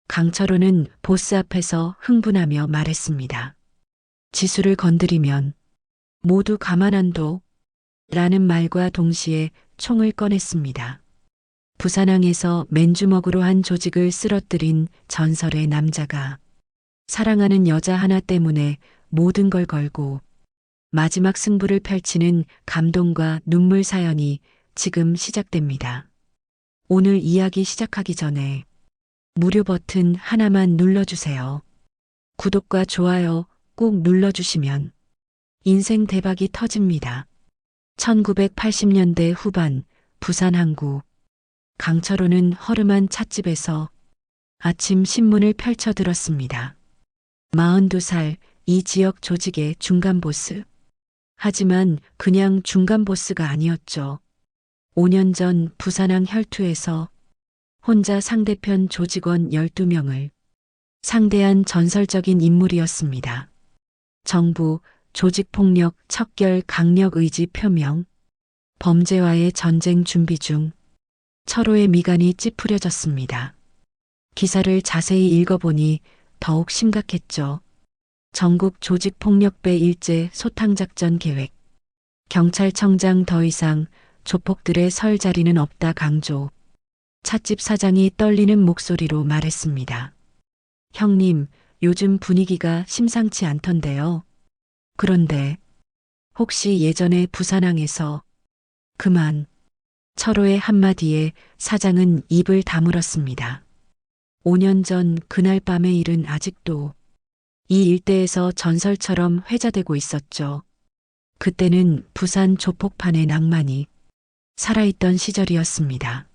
강철호는 보스 앞에서 흥분하며 말했습니다. 지수를 건드리면 모두 가만 안 둬. 라는 말과 동시에 총을 꺼냈습니다. 부산항에서 맨주먹으로 한 조직을 쓰러뜨린 전설의 남자가 사랑하는 여자 하나 때문에 모든 걸 걸고 마지막 승부를 펼치는 감동과 눈물 사연이 지금 시작됩니다. 오늘 이야기 시작하기 전에 무료 버튼 하나만 눌러주세요. 구독과 좋아요 꼭 눌러주시면 인생 대박이 터집니다. 1980년대 후반 부산 항구. 강철호는 허름한 찻집에서 아침 신문을 펼쳐들었습니다. 42살 이 지역 조직의 중간 보스. 하지만 그냥 중간 보스가 아니었죠. 5년 전 부산항 혈투에서 혼자 상대편 조직원 12명을 상대한 전설적인 인물이었습니다. 정부, 조직폭력 척결 강력 의지 표명, 범죄와의 전쟁 준비 중 철호의 미간이 찌푸려졌습니다. 기사를 자세히 읽어보니 더욱 심각했죠. 전국 조직폭력배 일제 소탕작전 계획. 경찰청장 더 이상 조폭들의 설 자리는 없다 강조. 찻집 사장이 떨리는 목소리로 말했습니다. 형님, 요즘 분위기가 심상치 않던데요. 그런데 혹시 예전에 부산항에서 그만. 철호의 한마디에 사장은 입을 다물었습니다. 5년 전 그날 밤의 일은 아직도 이 일대에서 전설처럼 회자되고 있었죠. 그때는 부산 조폭판의 낭만이 살아있던 시절이었습니다.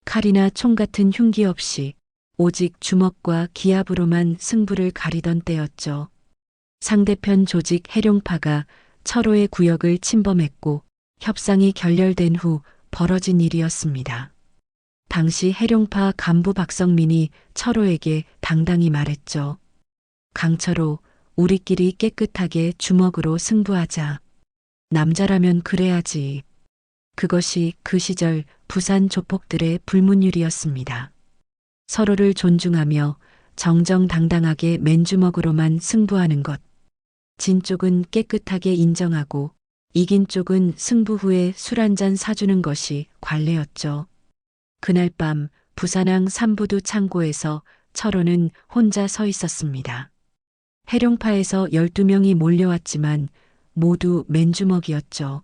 칼이나 총 같은 흉기 없이 오직 주먹과 기압으로만 승부를 가리던 때였죠. 상대편 조직 해룡파가 철호의 구역을 침범했고 협상이 결렬된 후 벌어진 일이었습니다. 당시 해룡파 간부 박성민이 철호에게 당당히 말했죠. 강철호, 우리끼리 깨끗하게 주먹으로 승부하자. 남자라면 그래야지. 그것이 그 시절 부산 조폭들의 불문율이었습니다. 서로를 존중하며 정정당당하게 맨주먹으로만 승부하는 것. 진 쪽은 깨끗하게 인정하고 이긴 쪽은 승부 후에 술 한잔 사주는 것이 관례였죠. 그날 밤 부산항 삼부두 창고에서 철호는 혼자 서 있었습니다. 해룡파에서 12명이 몰려왔지만 모두 맨주먹이었죠.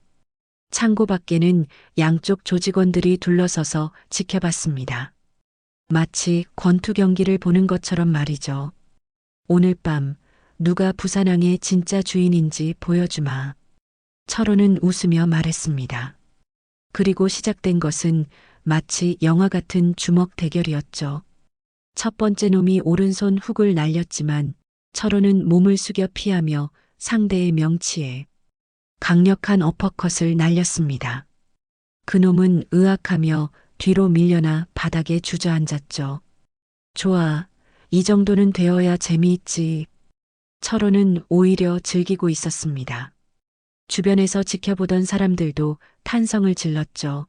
창고 밖에는 양쪽 조직원들이 둘러서서 지켜봤습니다. 마치 권투 경기를 보는 것처럼 말이죠. 오늘 밤 누가 부산항의 진짜 주인인지 보여주마. 철호는 웃으며 말했습니다. 그리고 시작된 것은 마치 영화 같은 주먹 대결이었죠. 첫 번째 놈이 오른손 훅을 날렸지만 철호는 몸을 숙여 피하며 상대의 명치에 강력한 어퍼컷을 날렸습니다. 그놈은 의악하며 뒤로 밀려나 바닥에 주저앉았죠. 좋아, 이 정도는 되어야 재미있지. 철호는 오히려 즐기고 있었습니다. 주변에서 지켜보던 사람들도 탄성을 질렀죠.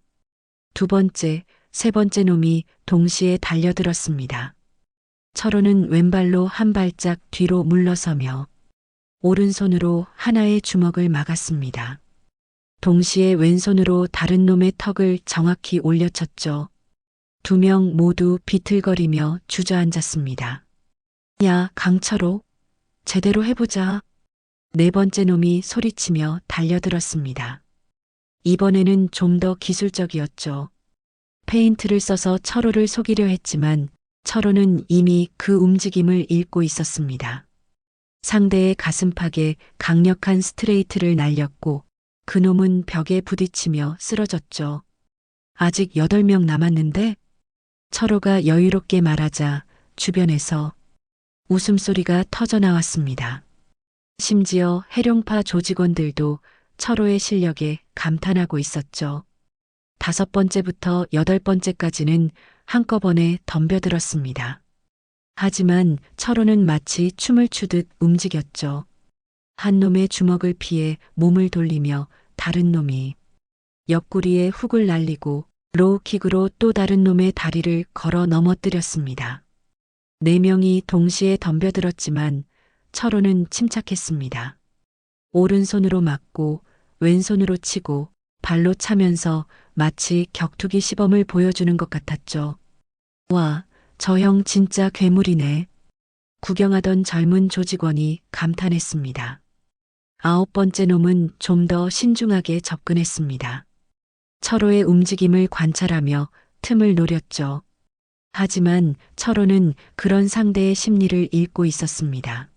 두 번째, 세 번째 놈이 동시에 달려들었습니다. 철호는 왼발로 한 발짝 뒤로 물러서며 오른손으로 하나의 주먹을 막았습니다. 동시에 왼손으로 다른 놈의 턱을 정확히 올려쳤죠. 두 명 모두 비틀거리며 주저앉았습니다. 야, 강철호, 제대로 해보자. 네 번째 놈이 소리치며 달려들었습니다. 이번에는 좀 더 기술적이었죠. 페인트를 써서 철호를 속이려 했지만 철호는 이미 그 움직임을 읽고 있었습니다. 상대의 가슴팍에 강력한 스트레이트를 날렸고 그놈은 벽에 부딪히며 쓰러졌죠. 아직 8명 남았는데? 철호가 여유롭게 말하자 주변에서 웃음소리가 터져나왔습니다. 심지어 해룡파 조직원들도 철호의 실력에 감탄하고 있었죠. 5번째부터 8번째까지는 한꺼번에 덤벼들었습니다. 하지만 철호는 마치 춤을 추듯 움직였죠. 한 놈의 주먹을 피해 몸을 돌리며 다른 놈이 옆구리에 훅을 날리고 로우킥으로 또 다른 놈의 다리를 걸어 넘어뜨렸습니다. 네 명이 동시에 덤벼들었지만 철호는 침착했습니다. 오른손으로 맞고 왼손으로 치고 발로 차면서 마치 격투기 시범을 보여주는 것 같았죠. 와, 저 형 진짜 괴물이네. 구경하던 젊은 조직원이 감탄했습니다. 아홉 번째 놈은 좀 더 신중하게 접근했습니다. 철호의 움직임을 관찰하며 틈을 노렸죠. 하지만 철호는 그런 상대의 심리를 읽고 있었습니다.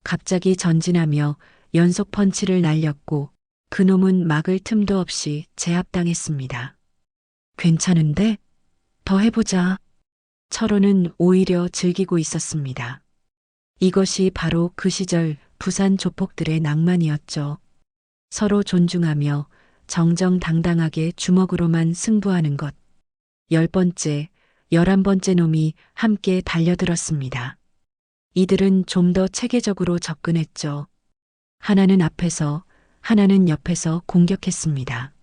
갑자기 전진하며 연속 펀치를 날렸고 그놈은 막을 틈도 없이 제압당했습니다. 괜찮은데? 더 해보자. 철호는 오히려 즐기고 있었습니다. 이것이 바로 그 시절 부산 조폭들의 낭만이었죠. 서로 존중하며 정정당당하게 주먹으로만 승부하는 것. 10번째, 11번째 놈이 함께 달려들었습니다. 이들은 좀 더 체계적으로 접근했죠. 하나는 앞에서, 하나는 옆에서 공격했습니다.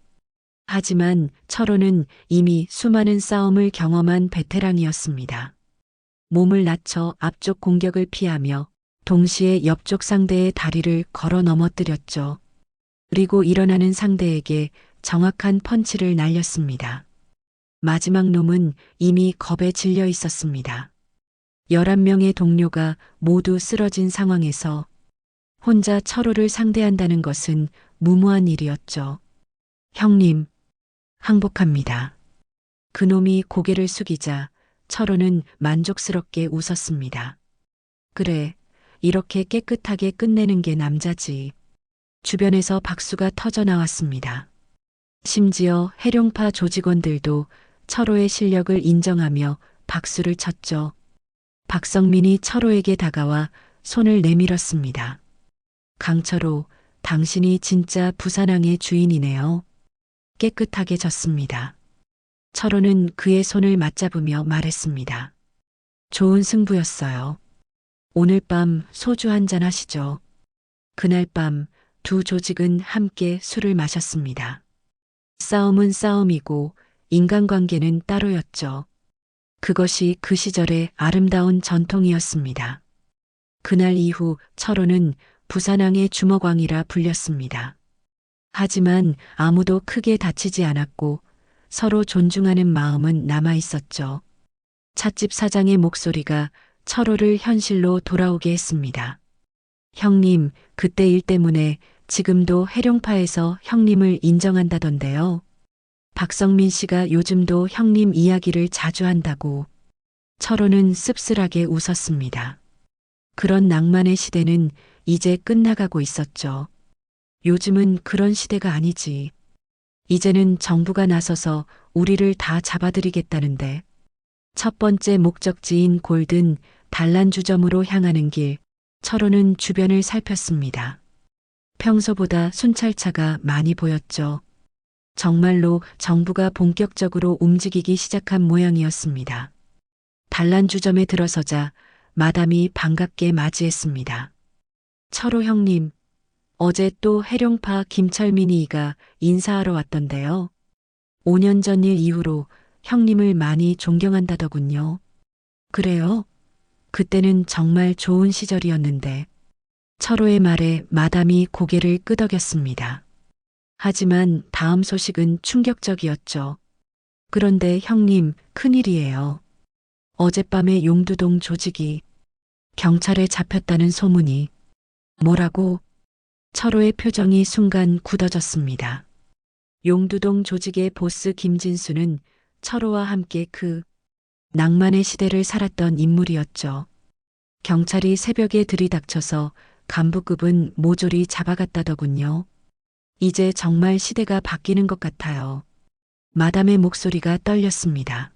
하지만 철호는 이미 수많은 싸움을 경험한 베테랑이었습니다. 몸을 낮춰 앞쪽 공격을 피하며 동시에 옆쪽 상대의 다리를 걸어 넘어뜨렸죠. 그리고 일어나는 상대에게 정확한 펀치를 날렸습니다. 마지막 놈은 이미 겁에 질려 있었습니다. 11명의 동료가 모두 쓰러진 상황에서 혼자 철호를 상대한다는 것은 무모한 일이었죠. 형님, 항복합니다. 그놈이 고개를 숙이자 철호는 만족스럽게 웃었습니다. 그래, 이렇게 깨끗하게 끝내는 게 남자지. 주변에서 박수가 터져 나왔습니다. 심지어 해룡파 조직원들도 철호의 실력을 인정하며 박수를 쳤죠. 박성민이 철호에게 다가와 손을 내밀었습니다. 강철호, 당신이 진짜 부산항의 주인이네요. 깨끗하게 졌습니다. 철호는 그의 손을 맞잡으며 말했습니다. 좋은 승부였어요. 오늘 밤 소주 한잔 하시죠. 그날 밤 두 조직은 함께 술을 마셨습니다. 싸움은 싸움이고 인간관계는 따로였죠. 그것이 그 시절의 아름다운 전통이었습니다. 그날 이후 철호는 부산항의 주먹왕이라 불렸습니다. 하지만 아무도 크게 다치지 않았고 서로 존중하는 마음은 남아 있었죠. 찻집 사장의 목소리가 철호를 현실로 돌아오게 했습니다. 형님, 그때 일 때문에 지금도 해룡파에서 형님을 인정한다던데요. 박성민 씨가 요즘도 형님 이야기를 자주 한다고. 철호는 씁쓸하게 웃었습니다. 그런 낭만의 시대는 이제 끝나가고 있었죠. 요즘은 그런 시대가 아니지. 이제는 정부가 나서서 우리를 다 잡아들이겠다는데. 첫 번째 목적지인 골든 단란주점으로 향하는 길, 철호는 주변을 살폈습니다. 평소보다 순찰차가 많이 보였죠. 정말로 정부가 본격적으로 움직이기 시작한 모양이었습니다. 단란주점에 들어서자 마담이 반갑게 맞이했습니다. 철호 형님, 어제 또 해룡파 김철민이가 인사하러 왔던데요. 5년 전 일 이후로 형님을 많이 존경한다더군요. 그래요? 그때는 정말 좋은 시절이었는데. 철호의 말에 마담이 고개를 끄덕였습니다. 하지만 다음 소식은 충격적이었죠. 그런데 형님, 큰일이에요. 어젯밤에 용두동 조직이 경찰에 잡혔다는 소문이. 뭐라고? 철호의 표정이 순간 굳어졌습니다. 용두동 조직의 보스 김진수는 철호와 함께 그 낭만의 시대를 살았던 인물이었죠. 경찰이 새벽에 들이닥쳐서 간부급은 모조리 잡아갔다더군요. 이제 정말 시대가 바뀌는 것 같아요. 마담의 목소리가 떨렸습니다.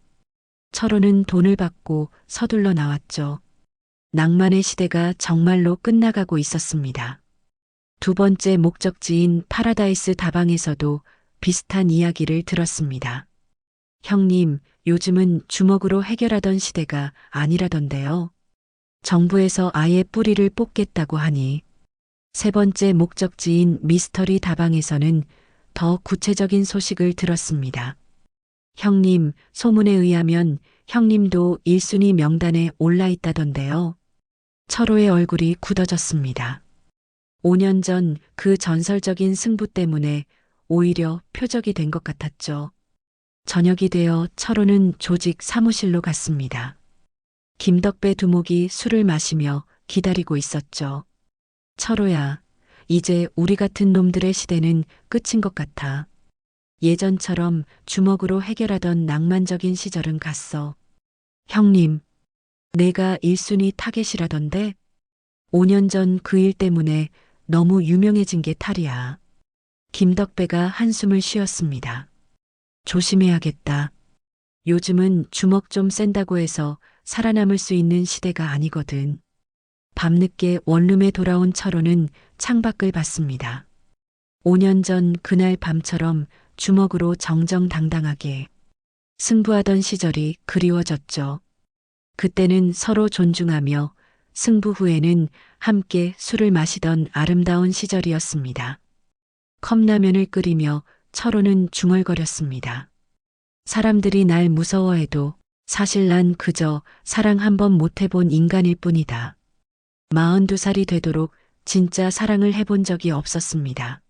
철호는 돈을 받고 서둘러 나왔죠. 낭만의 시대가 정말로 끝나가고 있었습니다. 두 번째 목적지인 파라다이스 다방에서도 비슷한 이야기를 들었습니다. 형님, 요즘은 주먹으로 해결하던 시대가 아니라던데요. 정부에서 아예 뿌리를 뽑겠다고 하니. 세 번째 목적지인 미스터리 다방에서는 더 구체적인 소식을 들었습니다. 형님, 소문에 의하면 형님도 1순위 명단에 올라 있다던데요. 철호의 얼굴이 굳어졌습니다. 5년 전 그 전설적인 승부 때문에 오히려 표적이 된 것 같았죠. 저녁이 되어 철호는 조직 사무실로 갔습니다. 김덕배 두목이 술을 마시며 기다리고 있었죠. 철호야, 이제 우리 같은 놈들의 시대는 끝인 것 같아. 예전처럼 주먹으로 해결하던 낭만적인 시절은 갔어. 형님, 내가 1순위 타겟이라던데? 5년 전 그 일 때문에 너무 유명해진 게 탈이야. 김덕배가 한숨을 쉬었습니다. 조심해야겠다. 요즘은 주먹 좀 센다고 해서 살아남을 수 있는 시대가 아니거든. 밤늦게 원룸에 돌아온 철호는 창밖을 봤습니다. 5년 전 그날 밤처럼 주먹으로 정정당당하게 승부하던 시절이 그리워졌죠. 그때는 서로 존중하며 승부 후에는 함께 술을 마시던 아름다운 시절이었습니다. 컵라면을 끓이며 철호는 중얼거렸습니다. 사람들이 날 무서워해도 사실 난 그저 사랑 한 번 못 해본 인간일 뿐이다. 42살이 되도록 진짜 사랑을 해본 적이 없었습니다.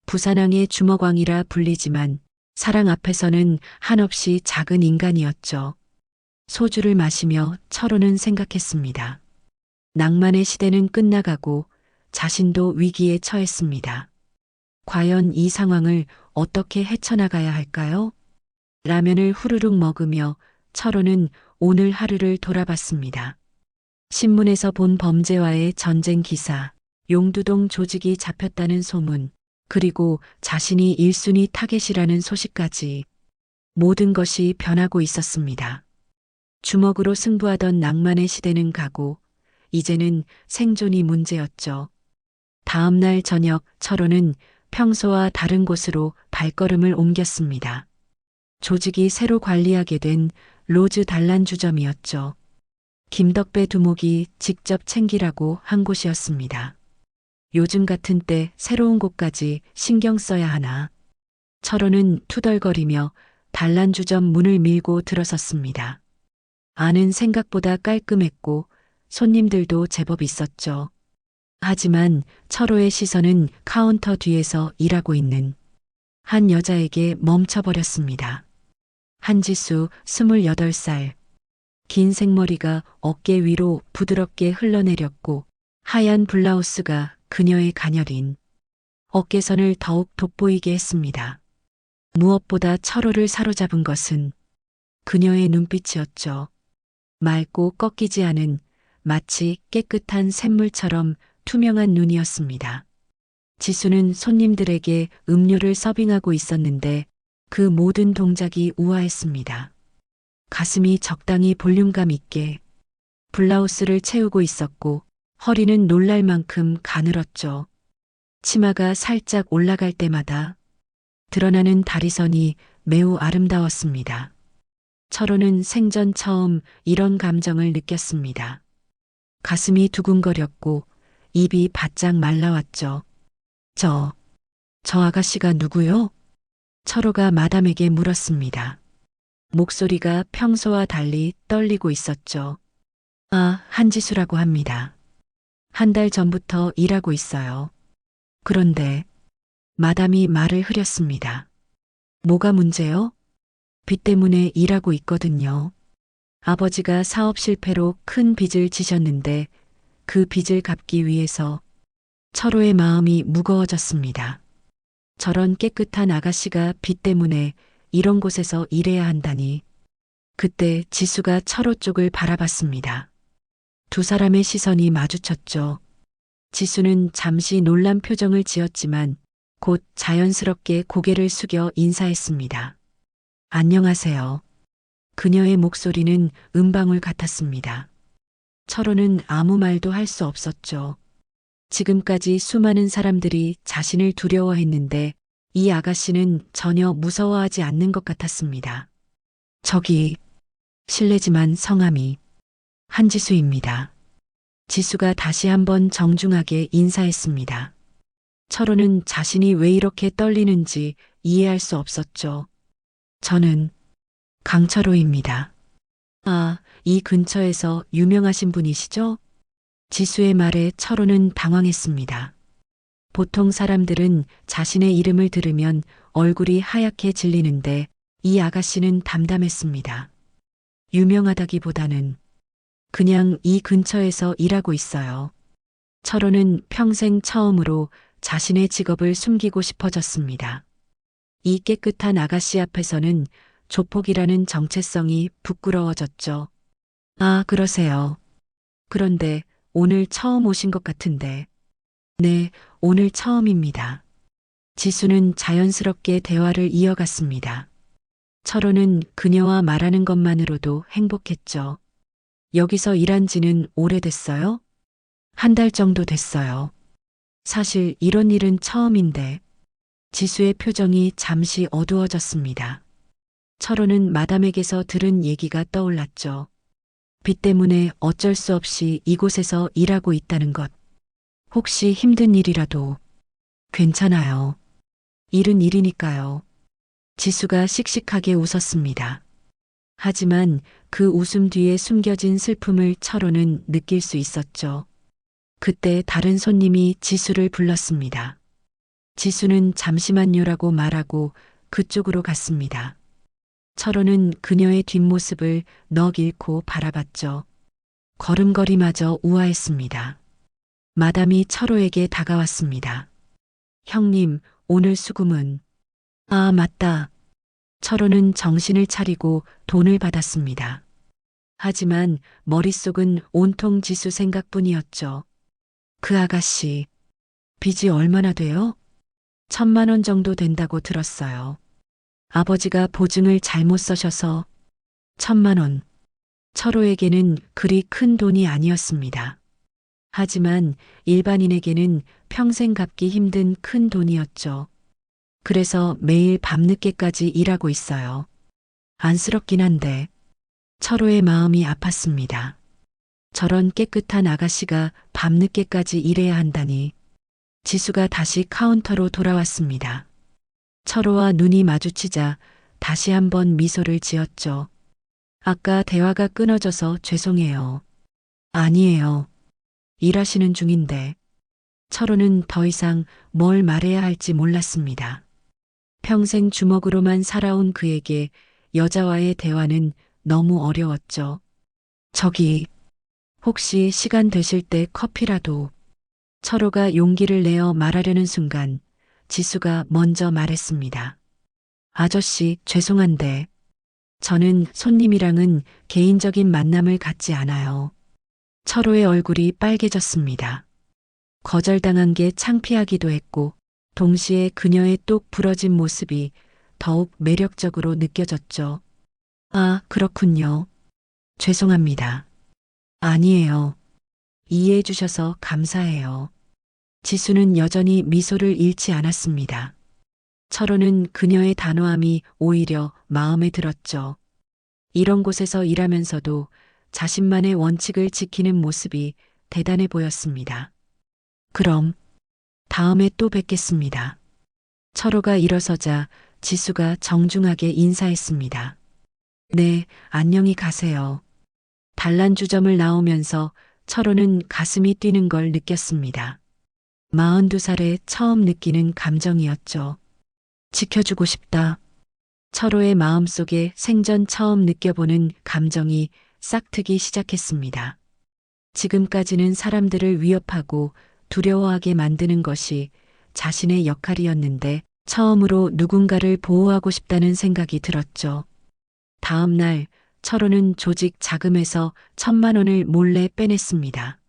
부산항의 주먹왕이라 불리지만 사랑 앞에서는 한없이 작은 인간이었죠. 소주를 마시며 철호는 생각했습니다. 낭만의 시대는 끝나가고 자신도 위기에 처했습니다. 과연 이 상황을 어떻게 헤쳐나가야 할까요? 라면을 후루룩 먹으며 철호는 오늘 하루를 돌아봤습니다. 신문에서 본 범죄와의 전쟁 기사, 용두동 조직이 잡혔다는 소문, 그리고 자신이 1순위 타겟이라는 소식까지 모든 것이 변하고 있었습니다. 주먹으로 승부하던 낭만의 시대는 가고 이제는 생존이 문제였죠. 다음 날 저녁 철호는 평소와 다른 곳으로 발걸음을 옮겼습니다. 조직이 새로 관리하게 된 로즈 단란주점이었죠. 김덕배 두목이 직접 챙기라고 한 곳이었습니다. 요즘 같은 때 새로운 곳까지 신경 써야 하나. 철호는 투덜거리며 단란주점 문을 밀고 들어섰습니다. 안은 생각보다 깔끔했고 손님들도 제법 있었죠. 하지만 철호의 시선은 카운터 뒤에서 일하고 있는 한 여자에게 멈춰버렸습니다. 한지수 28살. 긴 생머리가 어깨 위로 부드럽게 흘러내렸고 하얀 블라우스가 그녀의 가녀린 어깨선을 더욱 돋보이게 했습니다. 무엇보다 철호를 사로잡은 것은 그녀의 눈빛이었죠. 맑고 꺾이지 않은 마치 깨끗한 샘물처럼 투명한 눈이었습니다. 지수는 손님들에게 음료를 서빙하고 있었는데 그 모든 동작이 우아했습니다. 가슴이 적당히 볼륨감 있게 블라우스를 채우고 있었고 허리는 놀랄 만큼 가늘었죠. 치마가 살짝 올라갈 때마다 드러나는 다리선이 매우 아름다웠습니다. 철호는 생전 처음 이런 감정을 느꼈습니다. 가슴이 두근거렸고 입이 바짝 말라왔죠. 저 아가씨가 누구요? 철호가 마담에게 물었습니다. 목소리가 평소와 달리 떨리고 있었죠. 아, 한지수라고 합니다. 한 달 전부터 일하고 있어요. 그런데 마담이 말을 흐렸습니다. 뭐가 문제요? 빚 때문에 일하고 있거든요. 아버지가 사업 실패로 큰 빚을 지셨는데 그 빚을 갚기 위해서 철호의 마음이 무거워졌습니다. 저런 깨끗한 아가씨가 빚 때문에 이런 곳에서 일해야 한다니. 그때 지수가 철호 쪽을 바라봤습니다. 두 사람의 시선이 마주쳤죠. 지수는 잠시 놀란 표정을 지었지만 곧 자연스럽게 고개를 숙여 인사했습니다. 안녕하세요. 그녀의 목소리는 음방울 같았습니다. 철호는 아무 말도 할 수 없었죠. 지금까지 수많은 사람들이 자신을 두려워했는데 이 아가씨는 전혀 무서워하지 않는 것 같았습니다. 저기, 실례지만 성함이 한지수입니다. 지수가 다시 한번 정중하게 인사했습니다. 철호는 자신이 왜 이렇게 떨리는지 이해할 수 없었죠. 저는 강철호입니다. 아, 이 근처에서 유명하신 분이시죠? 지수의 말에 철호는 당황했습니다. 보통 사람들은 자신의 이름을 들으면 얼굴이 하얗게 질리는데 이 아가씨는 담담했습니다. 유명하다기보다는 그냥 이 근처에서 일하고 있어요. 철호는 평생 처음으로 자신의 직업을 숨기고 싶어졌습니다. 이 깨끗한 아가씨 앞에서는 조폭이라는 정체성이 부끄러워졌죠. 아, 그러세요. 그런데 오늘 처음 오신 것 같은데. 네, 오늘 처음입니다. 지수는 자연스럽게 대화를 이어갔습니다. 철호는 그녀와 말하는 것만으로도 행복했죠. 여기서 일한 지는 오래됐어요? 한 달 정도 됐어요. 사실 이런 일은 처음인데. 지수의 표정이 잠시 어두워졌습니다. 철호는 마담에게서 들은 얘기가 떠올랐죠. 빚 때문에 어쩔 수 없이 이곳에서 일하고 있다는 것. 혹시 힘든 일이라도 괜찮아요. 일은 일이니까요. 지수가 씩씩하게 웃었습니다. 하지만 그 웃음 뒤에 숨겨진 슬픔을 철호는 느낄 수 있었죠. 그때 다른 손님이 지수를 불렀습니다. 지수는 잠시만요라고 말하고 그쪽으로 갔습니다. 철호는 그녀의 뒷모습을 넋 잃고 바라봤죠. 걸음걸이마저 우아했습니다. 마담이 철호에게 다가왔습니다. 형님, 오늘 수금은. 아, 맞다. 철호는 정신을 차리고 돈을 받았습니다. 하지만 머릿속은 온통 지수 생각뿐이었죠. 그 아가씨, 빚이 얼마나 돼요? 1,000만 원 정도 된다고 들었어요. 아버지가 보증을 잘못 써셔서 1,000만 원. 철호에게는 그리 큰 돈이 아니었습니다. 하지만 일반인에게는 평생 갚기 힘든 큰 돈이었죠. 그래서 매일 밤늦게까지 일하고 있어요. 안쓰럽긴 한데 철호의 마음이 아팠습니다. 저런 깨끗한 아가씨가 밤늦게까지 일해야 한다니. 지수가 다시 카운터로 돌아왔습니다. 철호와 눈이 마주치자 다시 한번 미소를 지었죠. 아까 대화가 끊어져서 죄송해요. 아니에요. 일하시는 중인데. 철호는 더 이상 뭘 말해야 할지 몰랐습니다. 평생 주먹으로만 살아온 그에게 여자와의 대화는 너무 어려웠죠. 저기, 혹시 시간 되실 때 커피라도. 철호가 용기를 내어 말하려는 순간 지수가 먼저 말했습니다. 아저씨, 죄송한데 저는 손님이랑은 개인적인 만남을 갖지 않아요. 철호의 얼굴이 빨개졌습니다. 거절당한 게 창피하기도 했고 동시에 그녀의 똑 부러진 모습이 더욱 매력적으로 느껴졌죠. 아, 그렇군요. 죄송합니다. 아니에요. 이해해 주셔서 감사해요. 지수는 여전히 미소를 잃지 않았습니다. 철호는 그녀의 단호함이 오히려 마음에 들었죠. 이런 곳에서 일하면서도 자신만의 원칙을 지키는 모습이 대단해 보였습니다. 그럼 다음에 또 뵙겠습니다. 철호가 일어서자 지수가 정중하게 인사했습니다. 네, 안녕히 가세요. 단란주점을 나오면서 철호는 가슴이 뛰는 걸 느꼈습니다. 42살에 처음 느끼는 감정이었죠. 지켜주고 싶다. 철호의 마음속에 생전 처음 느껴보는 감정이 싹트기 시작했습니다. 지금까지는 사람들을 위협하고 두려워하게 만드는 것이 자신의 역할이었는데 처음으로 누군가를 보호하고 싶다는 생각이 들었죠. 다음 날 철호는 조직 자금에서 1,000만 원을 몰래 빼냈습니다.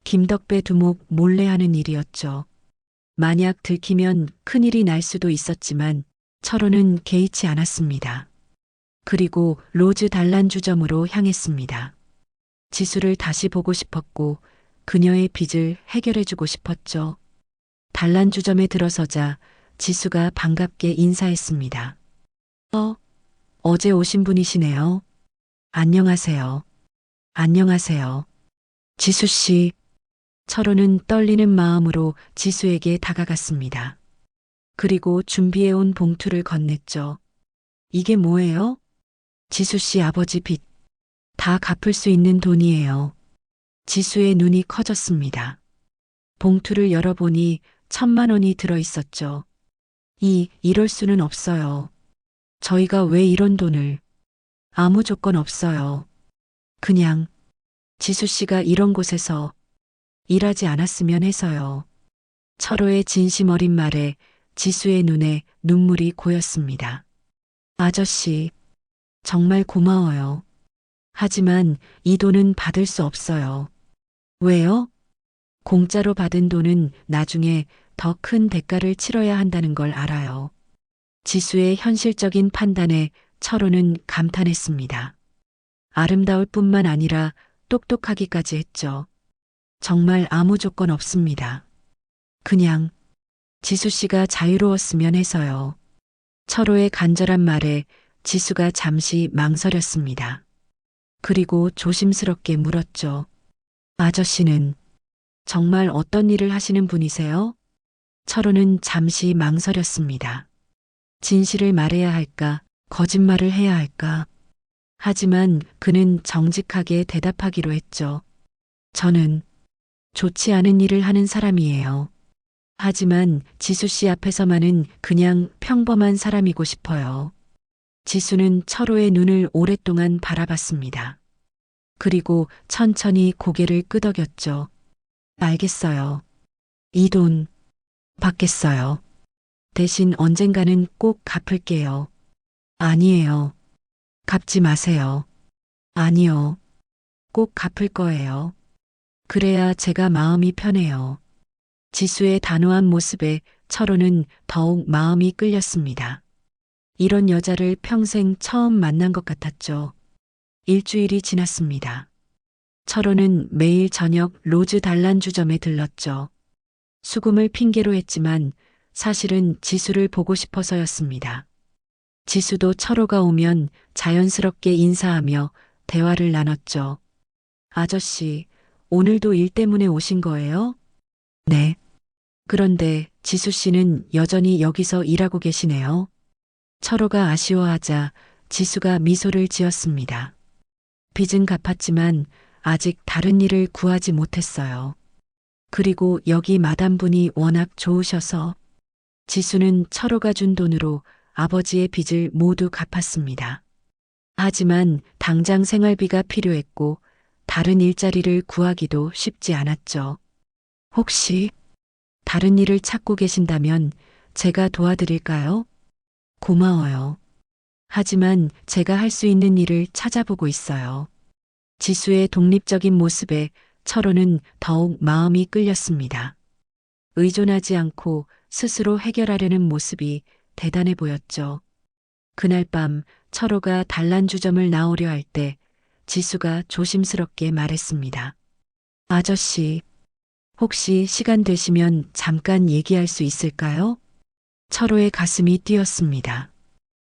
김덕배 두목 몰래 하는 일이었죠. 만약 들키면 큰일이 날 수도 있었지만 철호는 개의치 않았습니다. 그리고 로즈 단란주점으로 향했습니다. 지수를 다시 보고 싶었고 그녀의 빚을 해결해주고 싶었죠. 단란주점에 들어서자 지수가 반갑게 인사했습니다. 어제 오신 분이시네요. 안녕하세요. 안녕하세요. 지수 씨. 철호는 떨리는 마음으로 지수에게 다가갔습니다. 그리고 준비해온 봉투를 건넸죠. 이게 뭐예요? 지수 씨 아버지 빚 다 갚을 수 있는 돈이에요. 지수의 눈이 커졌습니다. 봉투를 열어보니 1,000만 원이 들어 있었죠. 이럴 수는 없어요. 저희가 왜 이런 돈을? 아무 조건 없어요. 그냥 지수 씨가 이런 곳에서 일하지 않았으면 해서요. 철호의 진심 어린 말에 지수의 눈에 눈물이 고였습니다. 아저씨, 정말 고마워요. 하지만 이 돈은 받을 수 없어요. 왜요? 공짜로 받은 돈은 나중에 더 큰 대가를 치러야 한다는 걸 알아요. 지수의 현실적인 판단에 철호는 감탄했습니다. 아름다울 뿐만 아니라 똑똑하기까지 했죠. 정말 아무 조건 없습니다. 그냥 지수 씨가 자유로웠으면 해서요. 철호의 간절한 말에 지수가 잠시 망설였습니다. 그리고 조심스럽게 물었죠. 아저씨는 정말 어떤 일을 하시는 분이세요? 철호는 잠시 망설였습니다. 진실을 말해야 할까, 거짓말을 해야 할까? 하지만 그는 정직하게 대답하기로 했죠. 저는 좋지 않은 일을 하는 사람이에요. 하지만 지수 씨 앞에서만은 그냥 평범한 사람이고 싶어요. 지수는 철호의 눈을 오랫동안 바라봤습니다. 그리고 천천히 고개를 끄덕였죠. 알겠어요. 이 돈 받겠어요. 대신 언젠가는 꼭 갚을게요. 아니에요. 갚지 마세요. 아니요. 꼭 갚을 거예요. 그래야 제가 마음이 편해요. 지수의 단호한 모습에 철호는 더욱 마음이 끌렸습니다. 이런 여자를 평생 처음 만난 것 같았죠. 일주일이 지났습니다. 철호는 매일 저녁 로즈 단란주점에 들렀죠. 수금을 핑계로 했지만 사실은 지수를 보고 싶어서였습니다. 지수도 철호가 오면 자연스럽게 인사하며 대화를 나눴죠. 아저씨, 오늘도 일 때문에 오신 거예요? 네. 그런데 지수 씨는 여전히 여기서 일하고 계시네요. 철호가 아쉬워하자 지수가 미소를 지었습니다. 빚은 갚았지만 아직 다른 일을 구하지 못했어요. 그리고 여기 마담분이 워낙 좋으셔서 지수는 철호가 준 돈으로 아버지의 빚을 모두 갚았습니다. 하지만 당장 생활비가 필요했고 다른 일자리를 구하기도 쉽지 않았죠. 혹시 다른 일을 찾고 계신다면 제가 도와드릴까요? 고마워요. 하지만 제가 할 수 있는 일을 찾아보고 있어요. 지수의 독립적인 모습에 철호는 더욱 마음이 끌렸습니다. 의존하지 않고 스스로 해결하려는 모습이 대단해 보였죠. 그날 밤 철호가 단란주점을 나오려 할 때 지수가 조심스럽게 말했습니다. 아저씨, 혹시 시간 되시면 잠깐 얘기할 수 있을까요? 철호의 가슴이 뛰었습니다.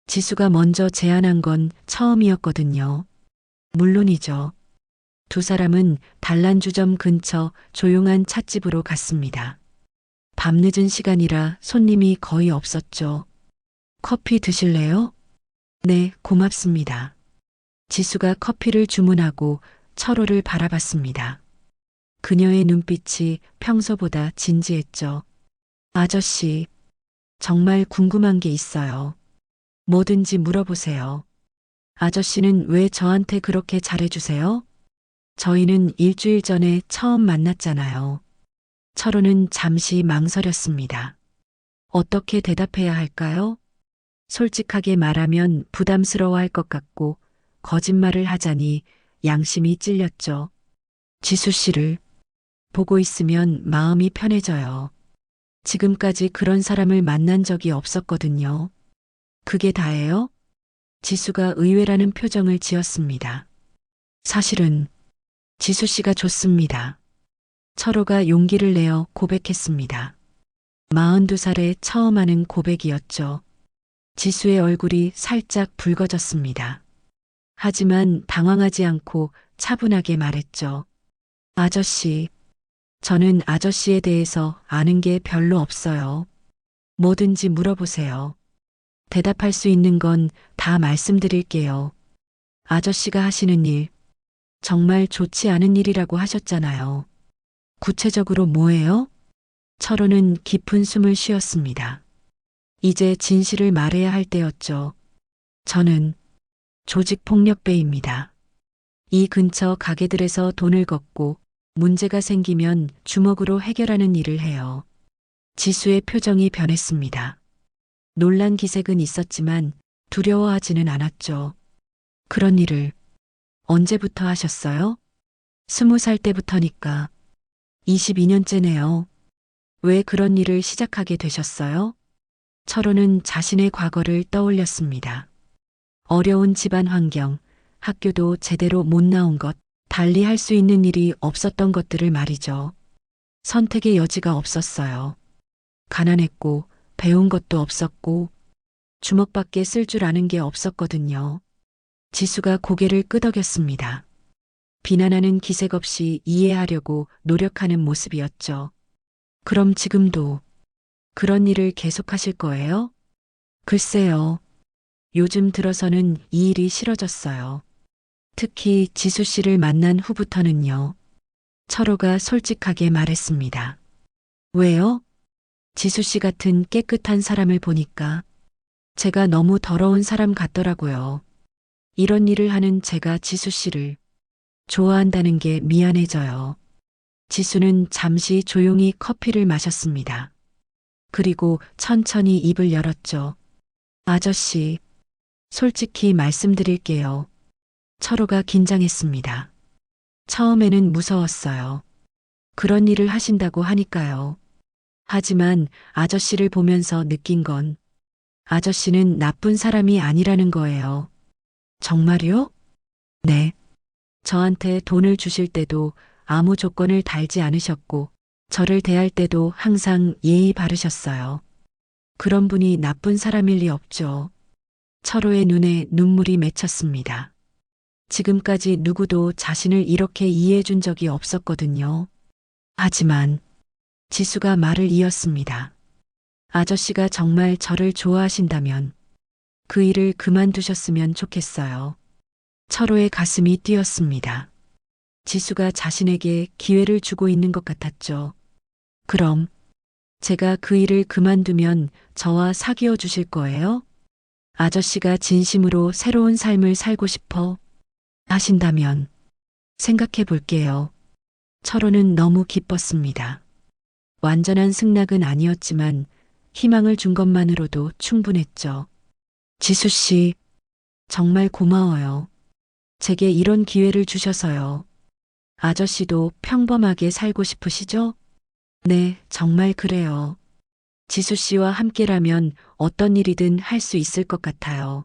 지수가 먼저 제안한 건 처음이었거든요. 물론이죠. 두 사람은 단란주점 근처 조용한 찻집으로 갔습니다. 밤늦은 시간이라 손님이 거의 없었죠. 커피 드실래요? 네, 고맙습니다. 지수가 커피를 주문하고 철호를 바라봤습니다. 그녀의 눈빛이 평소보다 진지했죠. 아저씨, 정말 궁금한 게 있어요. 뭐든지 물어보세요. 아저씨는 왜 저한테 그렇게 잘해주세요? 저희는 일주일 전에 처음 만났잖아요. 철호는 잠시 망설였습니다. 어떻게 대답해야 할까요? 솔직하게 말하면 부담스러워할 것 같고 거짓말을 하자니 양심이 찔렸죠. 지수 씨를 보고 있으면 마음이 편해져요. 지금까지 그런 사람을 만난 적이 없었거든요. 그게 다예요? 지수가 의외라는 표정을 지었습니다. 사실은 지수 씨가 좋습니다. 철호가 용기를 내어 고백했습니다. 42살에 처음 하는 고백이었죠. 지수의 얼굴이 살짝 붉어졌습니다. 하지만 당황하지 않고 차분하게 말했죠. 아저씨, 저는 아저씨에 대해서 아는 게 별로 없어요. 뭐든지 물어보세요. 대답할 수 있는 건 다 말씀드릴게요. 아저씨가 하시는 일, 정말 좋지 않은 일이라고 하셨잖아요. 구체적으로 뭐예요? 철호는 깊은 숨을 쉬었습니다. 이제 진실을 말해야 할 때였죠. 저는 조직폭력배입니다. 이 근처 가게들에서 돈을 걷고 문제가 생기면 주먹으로 해결하는 일을 해요. 지수의 표정이 변했습니다. 놀란 기색은 있었지만 두려워하지는 않았죠. 그런 일을 언제부터 하셨어요? 20살 때부터니까. 22년째네요. 왜 그런 일을 시작하게 되셨어요? 철호는 자신의 과거를 떠올렸습니다. 어려운 집안 환경, 학교도 제대로 못 나온 것, 달리 할 수 있는 일이 없었던 것들을 말이죠. 선택의 여지가 없었어요. 가난했고, 배운 것도 없었고, 주먹밖에 쓸 줄 아는 게 없었거든요. 지수가 고개를 끄덕였습니다. 비난하는 기색 없이 이해하려고 노력하는 모습이었죠. 그럼 지금도 그런 일을 계속하실 거예요? 글쎄요. 요즘 들어서는 이 일이 싫어졌어요. 특히 지수 씨를 만난 후부터는요. 철호가 솔직하게 말했습니다. 왜요? 지수 씨 같은 깨끗한 사람을 보니까 제가 너무 더러운 사람 같더라고요. 이런 일을 하는 제가 지수 씨를 좋아한다는 게 미안해져요. 지수는 잠시 조용히 커피를 마셨습니다. 그리고 천천히 입을 열었죠. 아저씨, 솔직히 말씀드릴게요. 철호가 긴장했습니다. 처음에는 무서웠어요. 그런 일을 하신다고 하니까요. 하지만 아저씨를 보면서 느낀 건 아저씨는 나쁜 사람이 아니라는 거예요. 정말요? 네. 저한테 돈을 주실 때도 아무 조건을 달지 않으셨고, 저를 대할 때도 항상 예의 바르셨어요. 그런 분이 나쁜 사람일 리 없죠. 철호의 눈에 눈물이 맺혔습니다. 지금까지 누구도 자신을 이렇게 이해해 준 적이 없었거든요. 하지만 지수가 말을 이었습니다. 아저씨가 정말 저를 좋아하신다면 그 일을 그만두셨으면 좋겠어요. 철호의 가슴이 뛰었습니다. 지수가 자신에게 기회를 주고 있는 것 같았죠. 그럼 제가 그 일을 그만두면 저와 사귀어 주실 거예요? 아저씨가 진심으로 새로운 삶을 살고 싶어 하신다면 생각해 볼게요. 철호는 너무 기뻤습니다. 완전한 승낙은 아니었지만 희망을 준 것만으로도 충분했죠. 지수 씨, 정말 고마워요. 제게 이런 기회를 주셔서요. 아저씨도 평범하게 살고 싶으시죠? 네, 정말 그래요. 지수 씨와 함께라면 어떤 일이든 할 수 있을 것 같아요.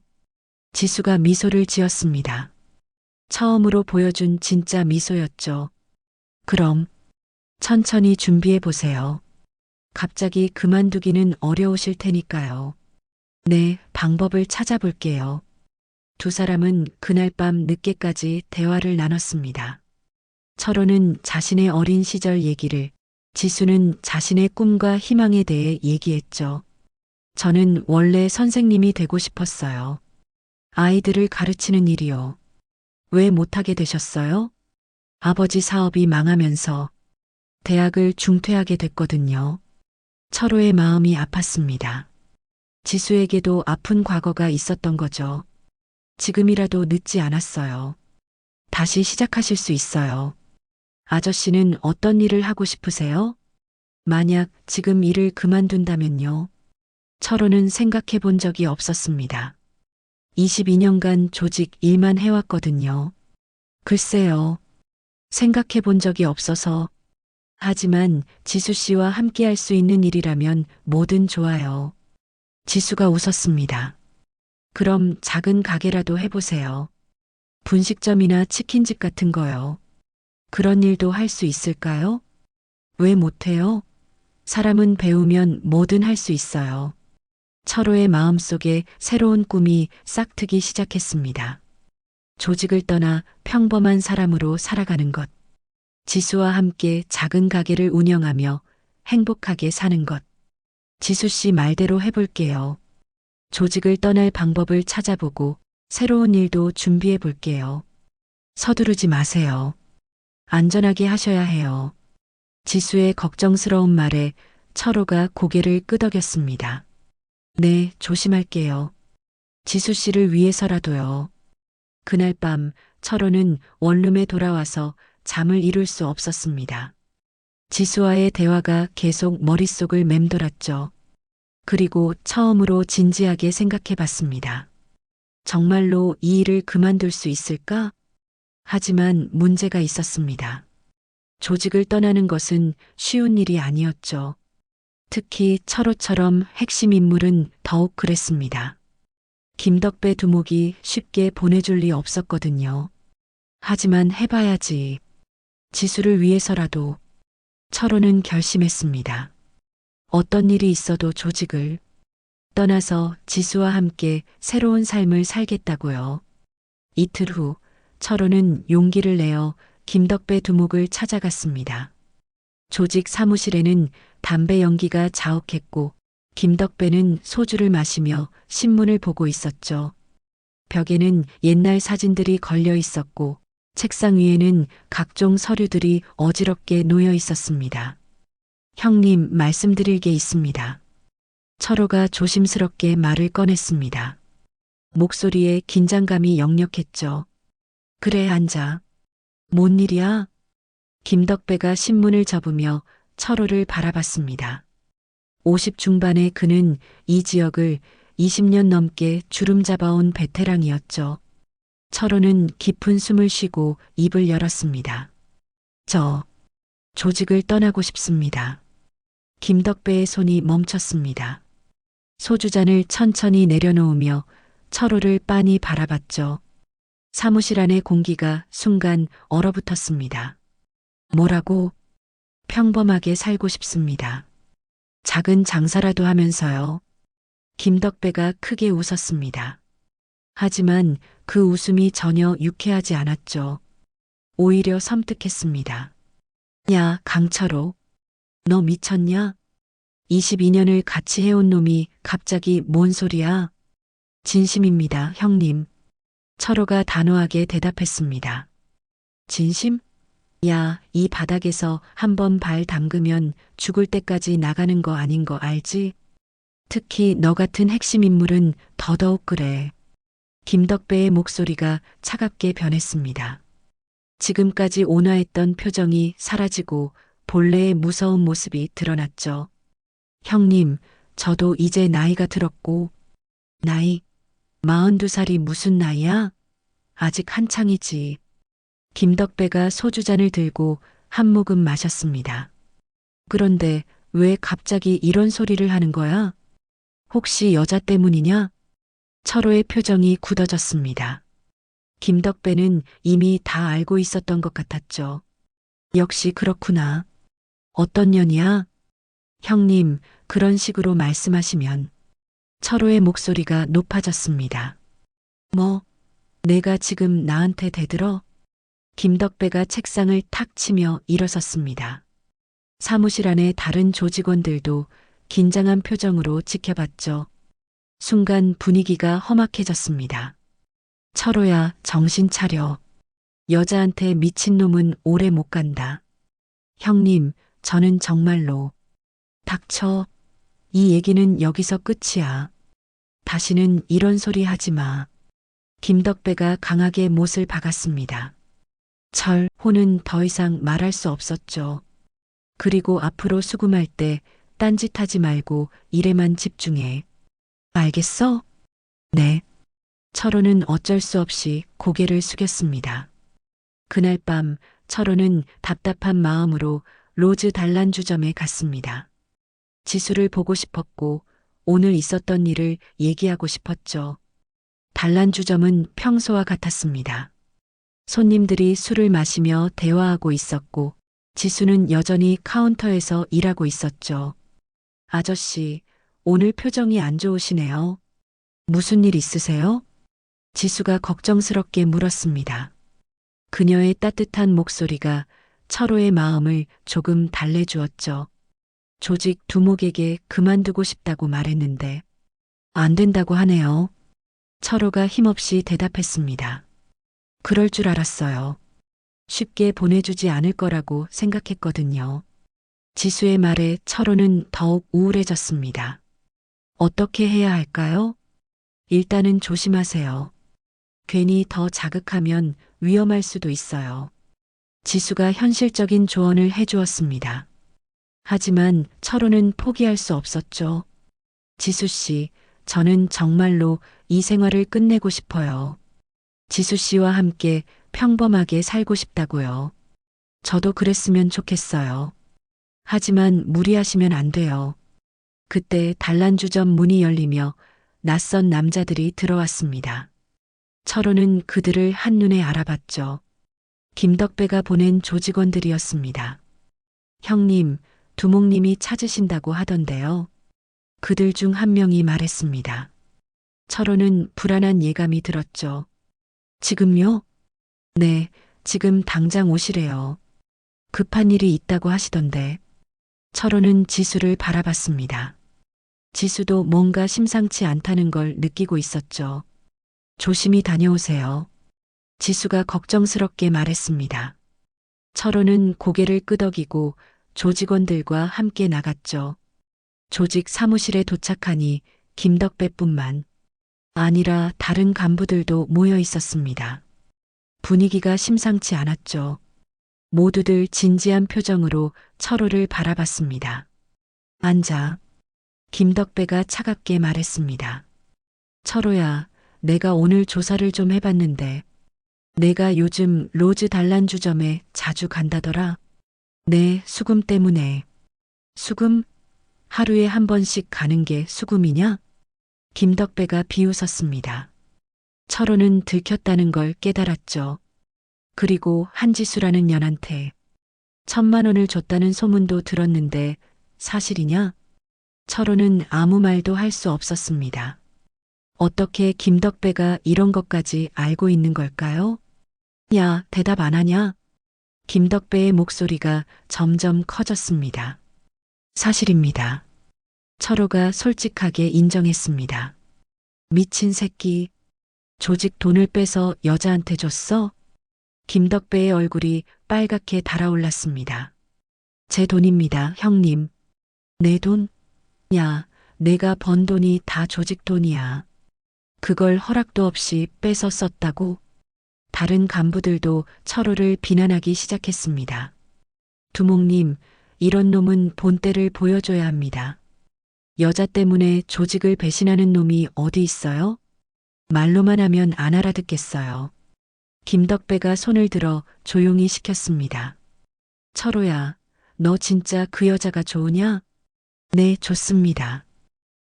지수가 미소를 지었습니다. 처음으로 보여준 진짜 미소였죠. 그럼 천천히 준비해 보세요. 갑자기 그만두기는 어려우실 테니까요. 네, 방법을 찾아볼게요. 두 사람은 그날 밤 늦게까지 대화를 나눴습니다. 철호는 자신의 어린 시절 얘기를, 지수는 자신의 꿈과 희망에 대해 얘기했죠. 저는 원래 선생님이 되고 싶었어요. 아이들을 가르치는 일이요. 왜 못하게 되셨어요? 아버지 사업이 망하면서 대학을 중퇴하게 됐거든요. 철호의 마음이 아팠습니다. 지수에게도 아픈 과거가 있었던 거죠. 지금이라도 늦지 않았어요. 다시 시작하실 수 있어요. 아저씨는 어떤 일을 하고 싶으세요? 만약 지금 일을 그만둔다면요. 철호는 생각해 본 적이 없었습니다. 22년간 조직 일만 해왔거든요. 글쎄요. 생각해 본 적이 없어서. 하지만 지수 씨와 함께 할 수 있는 일이라면 뭐든 좋아요. 지수가 웃었습니다. 그럼 작은 가게라도 해보세요. 분식점이나 치킨집 같은 거요. 그런 일도 할 수 있을까요? 왜 못해요? 사람은 배우면 뭐든 할 수 있어요. 철호의 마음속에 새로운 꿈이 싹트기 시작했습니다. 조직을 떠나 평범한 사람으로 살아가는 것. 지수와 함께 작은 가게를 운영하며 행복하게 사는 것. 지수 씨 말대로 해볼게요. 조직을 떠날 방법을 찾아보고 새로운 일도 준비해 볼게요. 서두르지 마세요. 안전하게 하셔야 해요. 지수의 걱정스러운 말에 철호가 고개를 끄덕였습니다. 네, 조심할게요. 지수 씨를 위해서라도요. 그날 밤 철호는 원룸에 돌아와서 잠을 이룰 수 없었습니다. 지수와의 대화가 계속 머릿속을 맴돌았죠. 그리고 처음으로 진지하게 생각해 봤습니다. 정말로 이 일을 그만둘 수 있을까? 하지만 문제가 있었습니다. 조직을 떠나는 것은 쉬운 일이 아니었죠. 특히 철호처럼 핵심 인물은 더욱 그랬습니다. 김덕배 두목이 쉽게 보내줄 리 없었거든요. 하지만 해봐야지. 지수를 위해서라도. 철호는 결심했습니다. 어떤 일이 있어도 조직을 떠나서 지수와 함께 새로운 삶을 살겠다고요. 이틀 후 철호는 용기를 내어 김덕배 두목을 찾아갔습니다. 조직 사무실에는 담배 연기가 자욱했고 김덕배는 소주를 마시며 신문을 보고 있었죠. 벽에는 옛날 사진들이 걸려 있었고 책상 위에는 각종 서류들이 어지럽게 놓여 있었습니다. 형님, 말씀드릴 게 있습니다. 철호가 조심스럽게 말을 꺼냈습니다. 목소리에 긴장감이 역력했죠. 그래, 앉아. 뭔 일이야? 김덕배가 신문을 접으며 철호를 바라봤습니다. 50 중반의 그는 이 지역을 20년 넘게 주름 잡아온 베테랑이었죠. 철호는 깊은 숨을 쉬고 입을 열었습니다. 저 조직을 떠나고 싶습니다. 김덕배의 손이 멈췄습니다. 소주잔을 천천히 내려놓으며 철호를 빤히 바라봤죠. 사무실 안의 공기가 순간 얼어붙었습니다. 뭐라고? 평범하게 살고 싶습니다. 작은 장사라도 하면서요. 김덕배가 크게 웃었습니다. 하지만 그 웃음이 전혀 유쾌하지 않았죠. 오히려 섬뜩했습니다. 야, 강철호. 너 미쳤냐? 22년을 같이 해온 놈이 갑자기 뭔 소리야? 진심입니다, 형님. 철호가 단호하게 대답했습니다. 진심? 야, 이 바닥에서 한번 발 담그면 죽을 때까지 나가는 거 아닌 거 알지? 특히 너 같은 핵심 인물은 더더욱 그래. 김덕배의 목소리가 차갑게 변했습니다. 지금까지 온화했던 표정이 사라지고 본래의 무서운 모습이 드러났죠. 형님, 저도 이제 나이가 들었고, 나이? 42살이 무슨 나이야? 아직 한창이지. 김덕배가 소주잔을 들고 한 모금 마셨습니다. 그런데 왜 갑자기 이런 소리를 하는 거야? 혹시 여자 때문이냐? 철호의 표정이 굳어졌습니다. 김덕배는 이미 다 알고 있었던 것 같았죠. 역시 그렇구나. 어떤 년이야? 형님, 그런 식으로 말씀하시면. 철호의 목소리가 높아졌습니다. 뭐, 내가 지금 나한테 대들어? 김덕배가 책상을 탁 치며 일어섰습니다. 사무실 안의 다른 조직원들도 긴장한 표정으로 지켜봤죠. 순간 분위기가 험악해졌습니다. 철호야, 정신 차려. 여자한테 미친 놈은 오래 못 간다. 형님, 저는 정말로. 닥쳐. 이 얘기는 여기서 끝이야. 다시는 이런 소리 하지 마. 김덕배가 강하게 못을 박았습니다. 호는 더 이상 말할 수 없었죠. 그리고 앞으로 수금할 때 딴짓하지 말고 일에만 집중해. 알겠어? 네. 철호는 어쩔 수 없이 고개를 숙였습니다. 그날 밤 철호는 답답한 마음으로 로즈 단란주점에 갔습니다. 지수를 보고 싶었고 오늘 있었던 일을 얘기하고 싶었죠. 단란주점은 평소와 같았습니다. 손님들이 술을 마시며 대화하고 있었고 지수는 여전히 카운터에서 일하고 있었죠. 아저씨, 오늘 표정이 안 좋으시네요. 무슨 일 있으세요? 지수가 걱정스럽게 물었습니다. 그녀의 따뜻한 목소리가 철호의 마음을 조금 달래주었죠. 조직 두목에게 그만두고 싶다고 말했는데 안 된다고 하네요. 철호가 힘없이 대답했습니다. 그럴 줄 알았어요. 쉽게 보내주지 않을 거라고 생각했거든요. 지수의 말에 철호는 더욱 우울해졌습니다. 어떻게 해야 할까요? 일단은 조심하세요. 괜히 더 자극하면 위험할 수도 있어요. 지수가 현실적인 조언을 해주었습니다. 하지만 철호는 포기할 수 없었죠. 지수 씨, 저는 정말로 이 생활을 끝내고 싶어요. 지수 씨와 함께 평범하게 살고 싶다고요. 저도 그랬으면 좋겠어요. 하지만 무리하시면 안 돼요. 그때 단란주점 문이 열리며 낯선 남자들이 들어왔습니다. 철호는 그들을 한눈에 알아봤죠. 김덕배가 보낸 조직원들이었습니다. 형님, 두목님이 찾으신다고 하던데요. 그들 중 한 명이 말했습니다. 철호는 불안한 예감이 들었죠. 지금요? 네, 지금 당장 오시래요. 급한 일이 있다고 하시던데. 철호는 지수를 바라봤습니다. 지수도 뭔가 심상치 않다는 걸 느끼고 있었죠. 조심히 다녀오세요. 지수가 걱정스럽게 말했습니다. 철호는 고개를 끄덕이고 조직원들과 함께 나갔죠. 조직 사무실에 도착하니 김덕배뿐만 아니라 다른 간부들도 모여 있었습니다. 분위기가 심상치 않았죠. 모두들 진지한 표정으로 철호를 바라봤습니다. 앉아. 김덕배가 차갑게 말했습니다. 철호야, 내가 오늘 조사를 좀 해봤는데 내가 요즘 로즈 단란주점에 자주 간다더라. 네, 수금 때문에. 수금? 하루에 한 번씩 가는 게 수금이냐? 김덕배가 비웃었습니다. 철호는 들켰다는 걸 깨달았죠. 그리고 한지수라는 년한테 1,000만 원을 줬다는 소문도 들었는데 사실이냐? 철호는 아무 말도 할 수 없었습니다. 어떻게 김덕배가 이런 것까지 알고 있는 걸까요? 야, 대답 안 하냐? 김덕배의 목소리가 점점 커졌습니다. 사실입니다. 철호가 솔직하게 인정했습니다. 미친 새끼. 조직 돈을 빼서 여자한테 줬어? 김덕배의 얼굴이 빨갛게 달아올랐습니다. 제 돈입니다, 형님. 내 돈? 야, 내가 번 돈이 다 조직 돈이야. 그걸 허락도 없이 뺏어 썼다고? 다른 간부들도 철호를 비난하기 시작했습니다. 두목님, 이런 놈은 본때를 보여줘야 합니다. 여자 때문에 조직을 배신하는 놈이 어디 있어요? 말로만 하면 안 알아듣겠어요. 김덕배가 손을 들어 조용히 시켰습니다. 철호야, 너 진짜 그 여자가 좋으냐? 네, 좋습니다.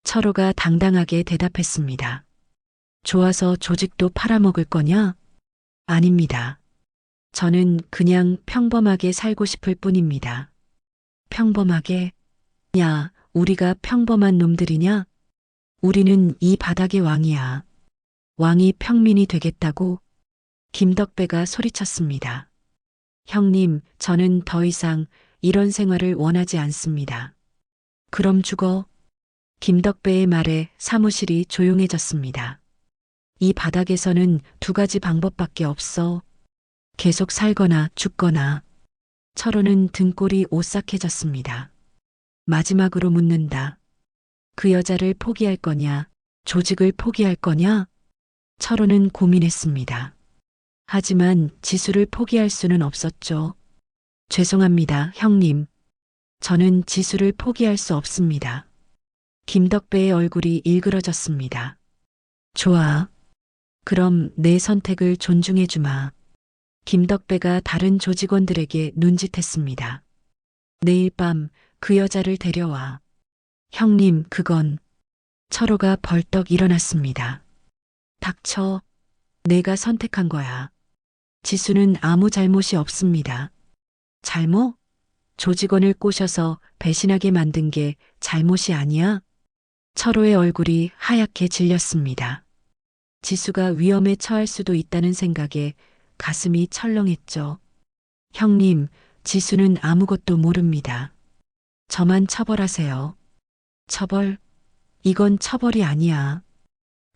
철호가 당당하게 대답했습니다. 좋아서 조직도 팔아먹을 거냐? 아닙니다. 저는 그냥 평범하게 살고 싶을 뿐입니다. 평범하게? 야, 우리가 평범한 놈들이냐? 우리는 이 바닥의 왕이야. 왕이 평민이 되겠다고? 김덕배가 소리쳤습니다. 형님, 저는 더 이상 이런 생활을 원하지 않습니다. 그럼 죽어. 김덕배의 말에 사무실이 조용해졌습니다. 이 바닥에서는 두 가지 방법밖에 없어. 계속 살거나 죽거나. 철호는 등골이 오싹해졌습니다. 마지막으로 묻는다. 그 여자를 포기할 거냐, 조직을 포기할 거냐? 철호는 고민했습니다. 하지만 지수를 포기할 수는 없었죠. 죄송합니다, 형님. 저는 지수를 포기할 수 없습니다. 김덕배의 얼굴이 일그러졌습니다. 좋아. 그럼 내 선택을 존중해 주마. 김덕배가 다른 조직원들에게 눈짓했습니다. 내일 밤 그 여자를 데려와. 형님, 그건. 철호가 벌떡 일어났습니다. 닥쳐. 내가 선택한 거야. 지수는 아무 잘못이 없습니다. 잘못? 조직원을 꼬셔서 배신하게 만든 게 잘못이 아니야? 철호의 얼굴이 하얗게 질렸습니다. 지수가 위험에 처할 수도 있다는 생각에 가슴이 철렁했죠. 형님, 지수는 아무것도 모릅니다. 저만 처벌하세요. 처벌? 이건 처벌이 아니야.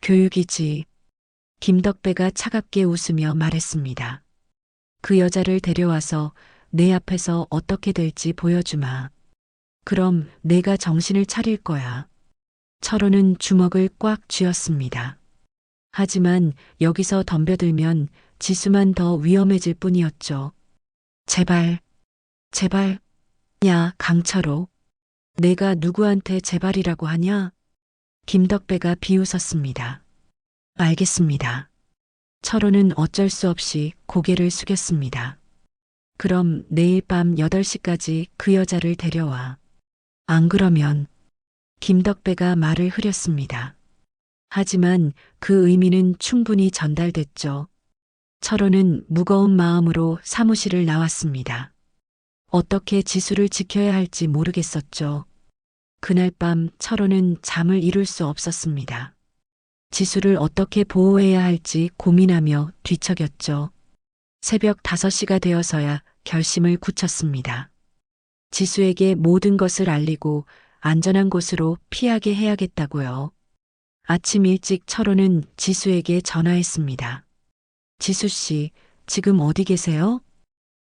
교육이지. 김덕배가 차갑게 웃으며 말했습니다. 그 여자를 데려와서 내 앞에서 어떻게 될지 보여주마. 그럼 내가 정신을 차릴 거야. 철호는 주먹을 꽉 쥐었습니다. 하지만 여기서 덤벼들면 지수만 더 위험해질 뿐이었죠. 제발, 제발. 야, 강철호. 내가 누구한테 제발이라고 하냐? 김덕배가 비웃었습니다. 알겠습니다. 철호는 어쩔 수 없이 고개를 숙였습니다. 그럼 내일 밤 8시까지 그 여자를 데려와. 안 그러면 김덕배가 말을 흐렸습니다. 하지만 그 의미는 충분히 전달됐죠. 철호는 무거운 마음으로 사무실을 나왔습니다. 어떻게 지수를 지켜야 할지 모르겠었죠. 그날 밤 철호는 잠을 이룰 수 없었습니다. 지수를 어떻게 보호해야 할지 고민하며 뒤척였죠. 새벽 5시가 되어서야 결심을 굳혔습니다. 지수에게 모든 것을 알리고 안전한 곳으로 피하게 해야겠다고요. 아침 일찍 철호는 지수에게 전화했습니다. 지수 씨, 지금 어디 계세요?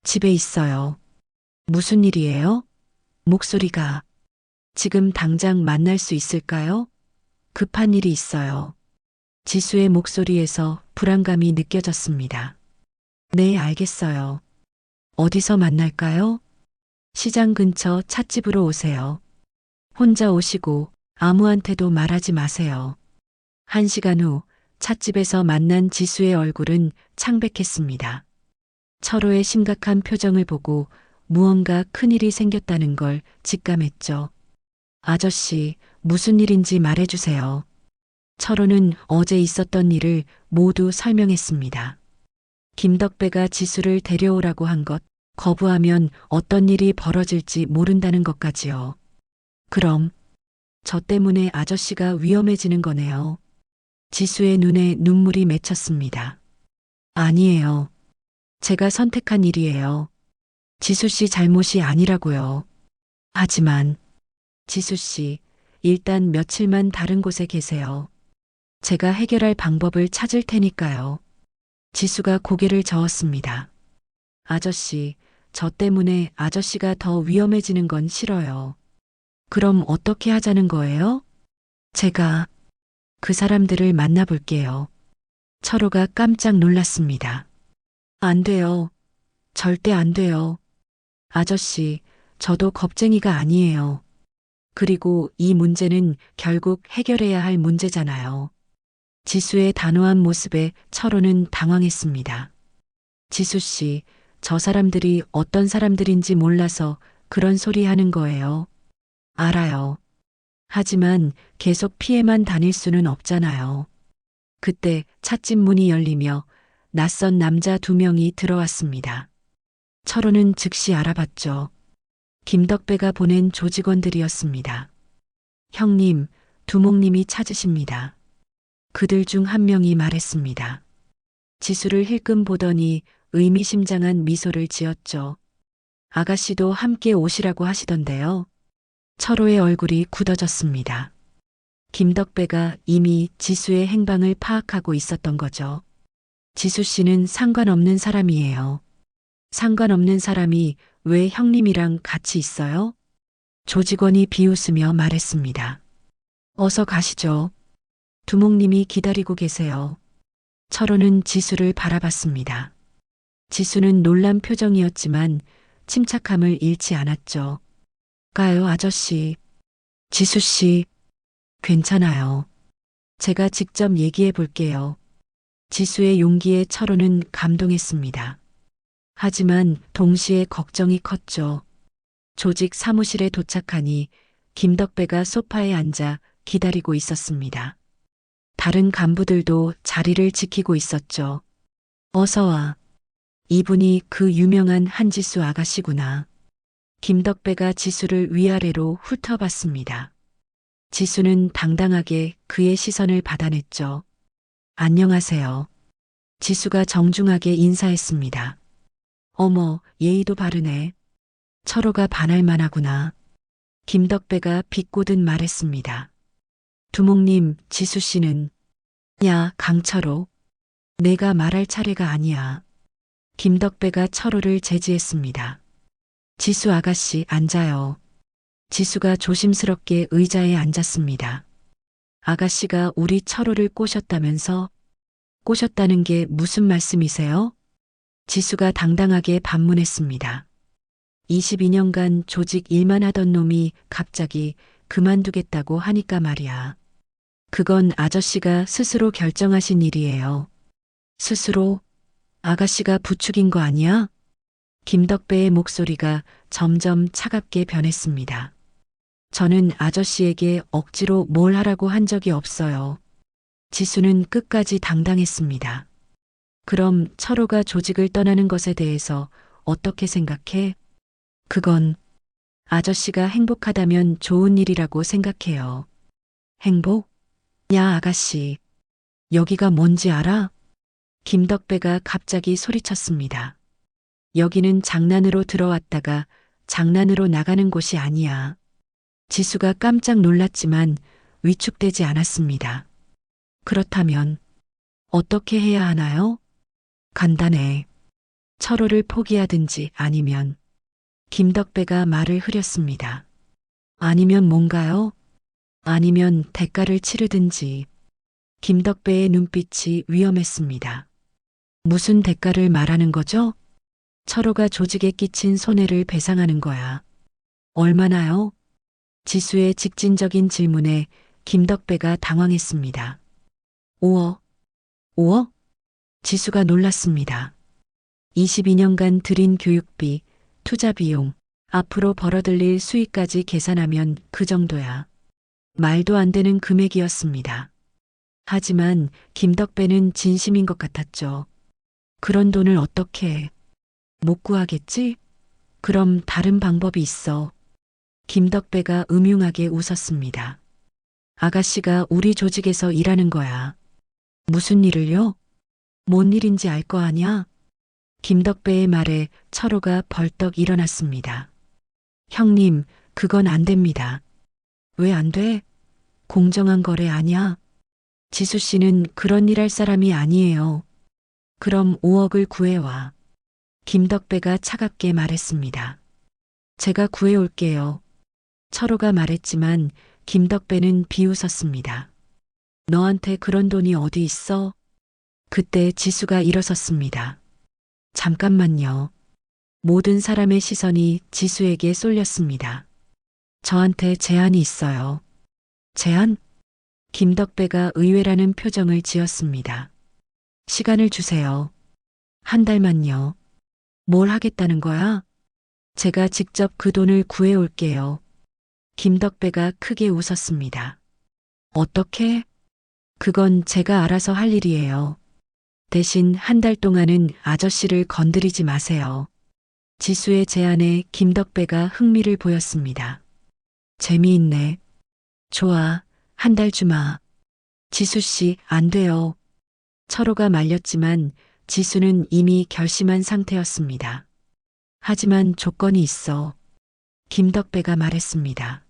집에 있어요. 무슨 일이에요? 목소리가. 지금 당장 만날 수 있을까요? 급한 일이 있어요. 지수의 목소리에서 불안감이 느껴졌습니다. 네, 알겠어요. 어디서 만날까요? 시장 근처 찻집으로 오세요. 혼자 오시고 아무한테도 말하지 마세요. 1시간 후 찻집에서 만난 지수의 얼굴은 창백했습니다. 철호의 심각한 표정을 보고 무언가 큰일이 생겼다는 걸 직감했죠. 아저씨, 무슨 일인지 말해주세요. 철호는 어제 있었던 일을 모두 설명했습니다. 김덕배가 지수를 데려오라고 한 것, 거부하면 어떤 일이 벌어질지 모른다는 것까지요. 그럼 저 때문에 아저씨가 위험해지는 거네요. 지수의 눈에 눈물이 맺혔습니다. 아니에요. 제가 선택한 일이에요. 지수 씨 잘못이 아니라고요. 하지만 지수 씨, 일단 며칠만 다른 곳에 계세요. 제가 해결할 방법을 찾을 테니까요. 지수가 고개를 저었습니다. 아저씨, 저 때문에 아저씨가 더 위험해지는 건 싫어요. 그럼 어떻게 하자는 거예요? 제가 그 사람들을 만나볼게요. 철호가 깜짝 놀랐습니다. 안 돼요. 절대 안 돼요. 아저씨, 저도 겁쟁이가 아니에요. 그리고 이 문제는 결국 해결해야 할 문제잖아요. 지수의 단호한 모습에 철호는 당황했습니다. 지수 씨, 저 사람들이 어떤 사람들인지 몰라서 그런 소리 하는 거예요. 알아요. 하지만 계속 피해만 다닐 수는 없잖아요. 그때 찻집 문이 열리며 낯선 남자 2명이 들어왔습니다. 철호는 즉시 알아봤죠. 김덕배가 보낸 조직원들이었습니다. 형님, 두목님이 찾으십니다. 그들 중 한 명이 말했습니다. 지수를 힐끔 보더니 의미심장한 미소를 지었죠. 아가씨도 함께 오시라고 하시던데요. 철호의 얼굴이 굳어졌습니다. 김덕배가 이미 지수의 행방을 파악하고 있었던 거죠. 지수 씨는 상관없는 사람이에요. 상관없는 사람이 왜 형님이랑 같이 있어요? 조직원이 비웃으며 말했습니다. 어서 가시죠. 두목님이 기다리고 계세요. 철호는 지수를 바라봤습니다. 지수는 놀란 표정이었지만 침착함을 잃지 않았죠. 가요, 아저씨. 지수 씨, 괜찮아요. 제가 직접 얘기해 볼게요. 지수의 용기에 철호는 감동했습니다. 하지만 동시에 걱정이 컸죠. 조직 사무실에 도착하니 김덕배가 소파에 앉아 기다리고 있었습니다. 다른 간부들도 자리를 지키고 있었죠. 어서 와. 이분이 그 유명한 한지수 아가씨구나. 김덕배가 지수를 위아래로 훑어봤습니다. 지수는 당당하게 그의 시선을 받아냈죠. 안녕하세요. 지수가 정중하게 인사했습니다. 어머, 예의도 바르네. 철호가 반할만 하구나. 김덕배가 비꼬듯 말했습니다. 두목님, 지수 씨는 야, 강철호. 내가 말할 차례가 아니야. 김덕배가 철호를 제지했습니다. 지수 아가씨 앉아요. 지수가 조심스럽게 의자에 앉았습니다. 아가씨가 우리 철호를 꼬셨다면서? 꼬셨다는 게 무슨 말씀이세요? 지수가 당당하게 반문했습니다. 22년간 조직 일만 하던 놈이 갑자기 그만두겠다고 하니까 말이야. 그건 아저씨가 스스로 결정하신 일이에요. 스스로? 아가씨가 부추긴 거 아니야? 김덕배의 목소리가 점점 차갑게 변했습니다. 저는 아저씨에게 억지로 뭘 하라고 한 적이 없어요. 지수는 끝까지 당당했습니다. 그럼 철호가 조직을 떠나는 것에 대해서 어떻게 생각해? 그건 아저씨가 행복하다면 좋은 일이라고 생각해요. 행복? 야, 아가씨. 여기가 뭔지 알아? 김덕배가 갑자기 소리쳤습니다. 여기는 장난으로 들어왔다가 장난으로 나가는 곳이 아니야. 지수가 깜짝 놀랐지만 위축되지 않았습니다. 그렇다면 어떻게 해야 하나요? 간단해. 철호를 포기하든지 아니면 김덕배가 말을 흐렸습니다. 아니면 뭔가요? 아니면 대가를 치르든지. 김덕배의 눈빛이 위험했습니다. 무슨 대가를 말하는 거죠? 철호가 조직에 끼친 손해를 배상하는 거야. 얼마나요? 지수의 직진적인 질문에 김덕배가 당황했습니다. 5억. 5억? 지수가 놀랐습니다. 22년간 들인 교육비, 투자 비용, 앞으로 벌어들일 수익까지 계산하면 그 정도야. 말도 안 되는 금액이었습니다. 하지만 김덕배는 진심인 것 같았죠. 그런 돈을 어떻게 못 구하겠지? 그럼 다른 방법이 있어. 김덕배가 음흉하게 웃었습니다. 아가씨가 우리 조직에서 일하는 거야. 무슨 일을요? 뭔 일인지 알 거 아냐? 김덕배의 말에 철호가 벌떡 일어났습니다. 형님, 그건 안 됩니다. 왜 안 돼? 공정한 거래 아니야? 지수 씨는 그런 일 할 사람이 아니에요. 그럼 5억을 구해와. 김덕배가 차갑게 말했습니다. 제가 구해올게요. 철호가 말했지만 김덕배는 비웃었습니다. 너한테 그런 돈이 어디 있어? 그때 지수가 일어섰습니다. 잠깐만요. 모든 사람의 시선이 지수에게 쏠렸습니다. 저한테 제안이 있어요. 제안? 김덕배가 의외라는 표정을 지었습니다. 시간을 주세요. 한 달만요. 뭘 하겠다는 거야? 제가 직접 그 돈을 구해올게요. 김덕배가 크게 웃었습니다. 어떻게? 그건 제가 알아서 할 일이에요. 대신 한 달 동안은 아저씨를 건드리지 마세요. 지수의 제안에 김덕배가 흥미를 보였습니다. 재미있네. 좋아, 한 달 주마. 지수 씨, 안 돼요. 철호가 말렸지만 지수는 이미 결심한 상태였습니다. 하지만 조건이 있어. 김덕배가 말했습니다.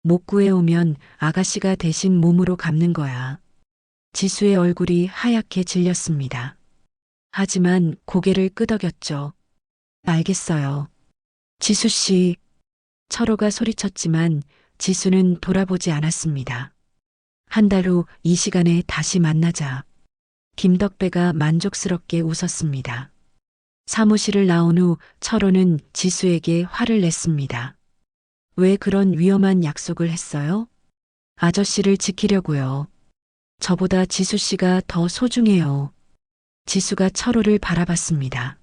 못 구해오면 아가씨가 대신 몸으로 갚는 거야. 지수의 얼굴이 하얗게 질렸습니다. 하지만 고개를 끄덕였죠. 알겠어요. 지수 씨. 철호가 소리쳤지만 지수는 돌아보지 않았습니다. 한 달 후 이 시간에 다시 만나자. 김덕배가 만족스럽게 웃었습니다. 사무실을 나온 후 철호는 지수에게 화를 냈습니다. 왜 그런 위험한 약속을 했어요? 아저씨를 지키려고요. 저보다 지수 씨가 더 소중해요. 지수가 철호를 바라봤습니다.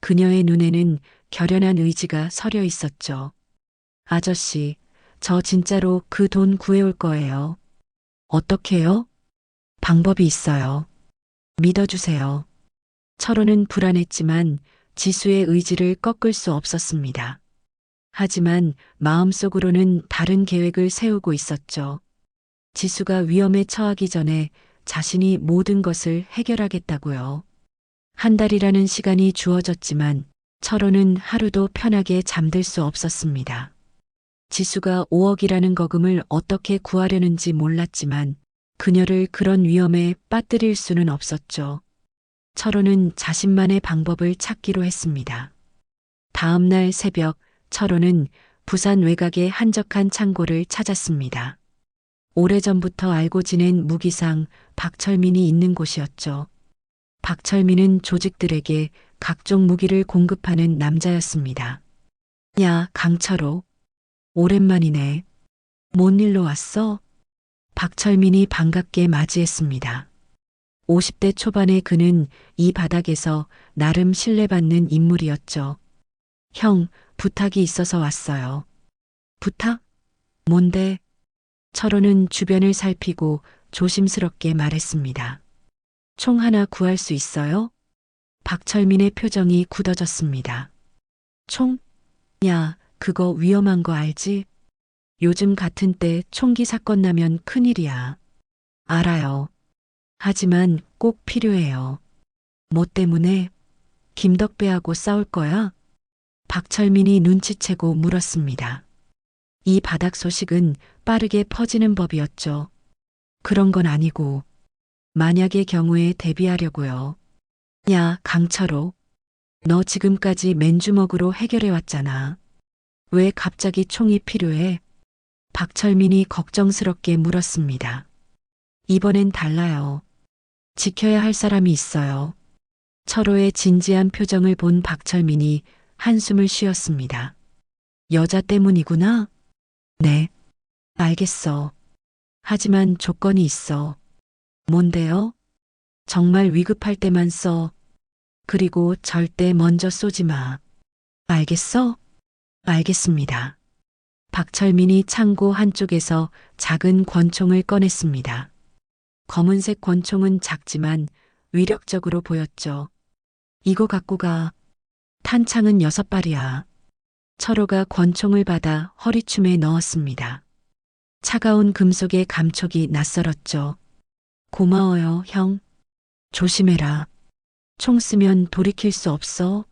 그녀의 눈에는 결연한 의지가 서려 있었죠. 아저씨, 저 진짜로 그 돈 구해올 거예요. 어떻게요? 방법이 있어요. 믿어주세요. 철호는 불안했지만 지수의 의지를 꺾을 수 없었습니다. 하지만 마음속으로는 다른 계획을 세우고 있었죠. 지수가 위험에 처하기 전에 자신이 모든 것을 해결하겠다고요. 한 달이라는 시간이 주어졌지만 철호는 하루도 편하게 잠들 수 없었습니다. 지수가 5억이라는 거금을 어떻게 구하려는지 몰랐지만 그녀를 그런 위험에 빠뜨릴 수는 없었죠. 철호는 자신만의 방법을 찾기로 했습니다. 다음 날 새벽 철호는 부산 외곽의 한적한 창고를 찾았습니다. 오래전부터 알고 지낸 무기상 박철민이 있는 곳이었죠. 박철민은 조직들에게 각종 무기를 공급하는 남자였습니다. 야, 강철호. 오랜만이네. 뭔 일로 왔어? 박철민이 반갑게 맞이했습니다. 50대 초반의 그는 이 바닥에서 나름 신뢰받는 인물이었죠. 형, 부탁이 있어서 왔어요. 부탁? 뭔데? 철호는 주변을 살피고 조심스럽게 말했습니다. 총 하나 구할 수 있어요? 박철민의 표정이 굳어졌습니다. 총? 야, 그거 위험한 거 알지? 요즘 같은 때 총기 사건 나면 큰일이야. 알아요. 하지만 꼭 필요해요. 뭐 때문에? 김덕배하고 싸울 거야? 박철민이 눈치채고 물었습니다. 이 바닥 소식은 빠르게 퍼지는 법이었죠. 그런 건 아니고 만약의 경우에 대비하려고요. 야, 강철호. 너 지금까지 맨주먹으로 해결해 왔잖아. 왜 갑자기 총이 필요해? 박철민이 걱정스럽게 물었습니다. 이번엔 달라요. 지켜야 할 사람이 있어요. 철호의 진지한 표정을 본 박철민이 한숨을 쉬었습니다. 여자 때문이구나? 네. 알겠어. 하지만 조건이 있어. 뭔데요? 정말 위급할 때만 써. 그리고 절대 먼저 쏘지 마. 알겠어? 알겠습니다. 박철민이 창고 한쪽에서 작은 권총을 꺼냈습니다. 검은색 권총은 작지만 위력적으로 보였죠. 이거 갖고 가. 탄창은 6발이야. 철호가 권총을 받아 허리춤에 넣었습니다. 차가운 금속의 감촉이 낯설었죠. 고마워요, 형. 조심해라. 총 쓰면 돌이킬 수 없어.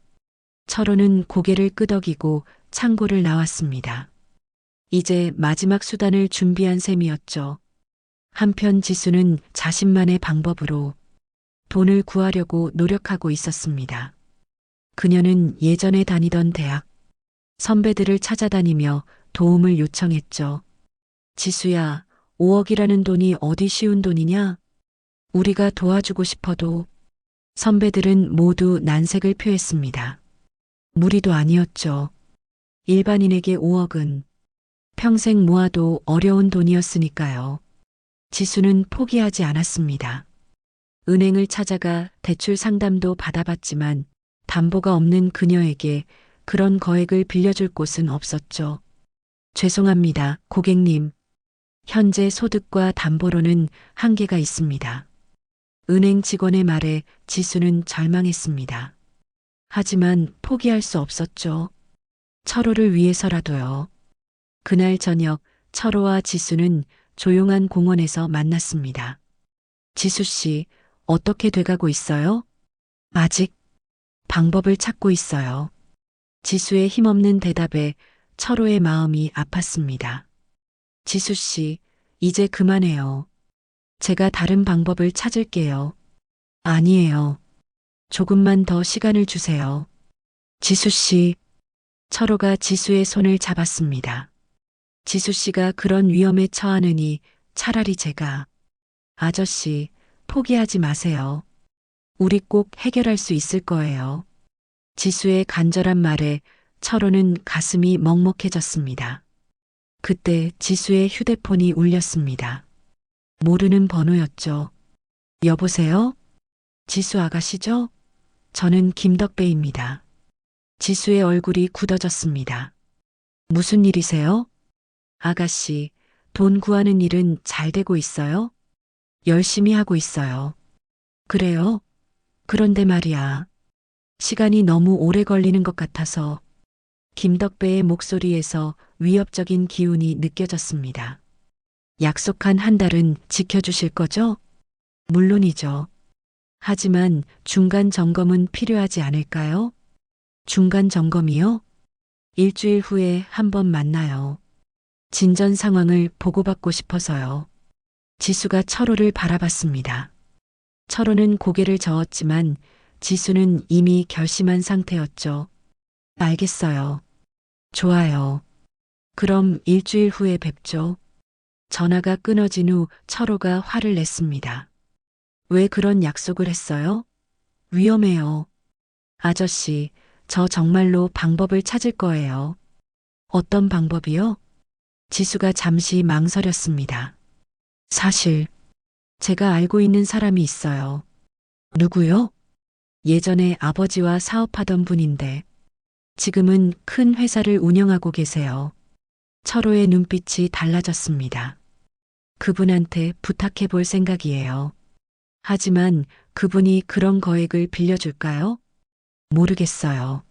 철호는 고개를 끄덕이고 창고를 나왔습니다. 이제 마지막 수단을 준비한 셈이었죠. 한편 지수는 자신만의 방법으로 돈을 구하려고 노력하고 있었습니다. 그녀는 예전에 다니던 대학 선배들을 찾아다니며 도움을 요청했죠. 지수야, 5억이라는 돈이 어디 쉬운 돈이냐? 우리가 도와주고 싶어도 선배들은 모두 난색을 표했습니다. 무리도 아니었죠. 일반인에게 5억은 평생 모아도 어려운 돈이었으니까요. 지수는 포기하지 않았습니다. 은행을 찾아가 대출 상담도 받아봤지만 담보가 없는 그녀에게 그런 거액을 빌려줄 곳은 없었죠. 죄송합니다, 고객님. 현재 소득과 담보로는 한계가 있습니다. 은행 직원의 말에 지수는 절망했습니다. 하지만 포기할 수 없었죠. 철호를 위해서라도요. 그날 저녁 철호와 지수는 조용한 공원에서 만났습니다. 지수 씨, 어떻게 돼가고 있어요? 아직 방법을 찾고 있어요. 지수의 힘없는 대답에 철호의 마음이 아팠습니다. 지수 씨, 이제 그만해요. 제가 다른 방법을 찾을게요. 아니에요. 조금만 더 시간을 주세요. 지수 씨, 철호가 지수의 손을 잡았습니다. 지수 씨가 그런 위험에 처하느니 차라리 제가. 아저씨, 포기하지 마세요. 우리 꼭 해결할 수 있을 거예요. 지수의 간절한 말에 철호는 가슴이 먹먹해졌습니다. 그때 지수의 휴대폰이 울렸습니다. 모르는 번호였죠. 여보세요? 지수 아가씨죠? 저는 김덕배입니다. 지수의 얼굴이 굳어졌습니다. 무슨 일이세요? 아가씨, 돈 구하는 일은 잘 되고 있어요? 열심히 하고 있어요. 그래요? 그런데 말이야. 시간이 너무 오래 걸리는 것 같아서 김덕배의 목소리에서 위협적인 기운이 느껴졌습니다. 약속한 한 달은 지켜주실 거죠? 물론이죠. 하지만 중간 점검은 필요하지 않을까요? 중간 점검이요? 일주일 후에 한번 만나요. 진전 상황을 보고받고 싶어서요. 지수가 철호를 바라봤습니다. 철호는 고개를 저었지만 지수는 이미 결심한 상태였죠. 알겠어요. 좋아요. 그럼 일주일 후에 뵙죠. 전화가 끊어진 후 철호가 화를 냈습니다. 왜 그런 약속을 했어요? 위험해요. 아저씨, 저 정말로 방법을 찾을 거예요. 어떤 방법이요? 지수가 잠시 망설였습니다. 사실, 제가 알고 있는 사람이 있어요. 누구요? 예전에 아버지와 사업하던 분인데, 지금은 큰 회사를 운영하고 계세요. 철호의 눈빛이 달라졌습니다. 그분한테 부탁해 볼 생각이에요. 하지만 그분이 그런 거액을 빌려줄까요? 모르겠어요.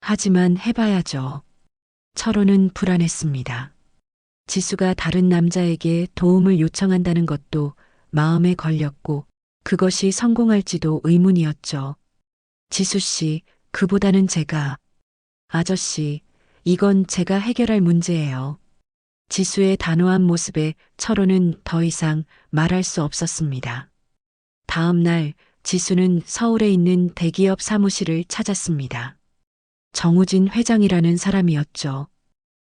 하지만 해봐야죠. 철호는 불안했습니다. 지수가 다른 남자에게 도움을 요청한다는 것도 마음에 걸렸고 그것이 성공할지도 의문이었죠. 지수 씨, 그보다는 제가. 아저씨, 이건 제가 해결할 문제예요. 지수의 단호한 모습에 철호는 더 이상 말할 수 없었습니다. 다음 날 지수는 서울에 있는 대기업 사무실을 찾았습니다. 정우진 회장이라는 사람이었죠.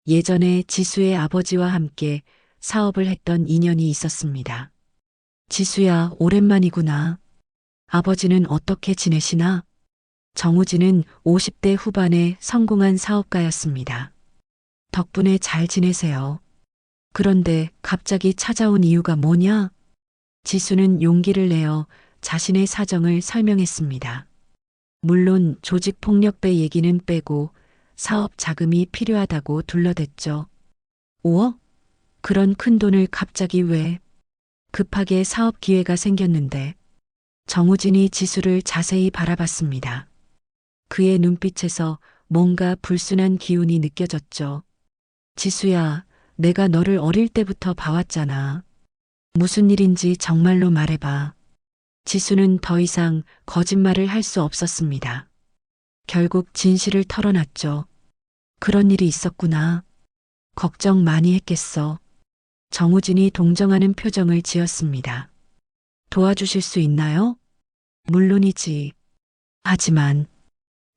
예전에 지수의 아버지와 함께 사업을 했던 인연이 있었습니다. 지수야, 오랜만이구나. 아버지는 어떻게 지내시나? 정우진은 50대 후반의 성공한 사업가였습니다. 덕분에 잘 지내세요. 그런데 갑자기 찾아온 이유가 뭐냐? 지수는 용기를 내어 자신의 사정을 설명했습니다. 물론 조직폭력배 얘기는 빼고 사업 자금이 필요하다고 둘러댔죠. 5억? 그런 큰 돈을 갑자기 왜? 급하게 사업 기회가 생겼는데. 정우진이 지수를 자세히 바라봤습니다. 그의 눈빛에서 뭔가 불순한 기운이 느껴졌죠. 지수야, 내가 너를 어릴 때부터 봐왔잖아. 무슨 일인지 정말로 말해봐. 지수는 더 이상 거짓말을 할 수 없었습니다. 결국 진실을 털어놨죠. 그런 일이 있었구나. 걱정 많이 했겠어. 정우진이 동정하는 표정을 지었습니다. 도와주실 수 있나요? 물론이지. 하지만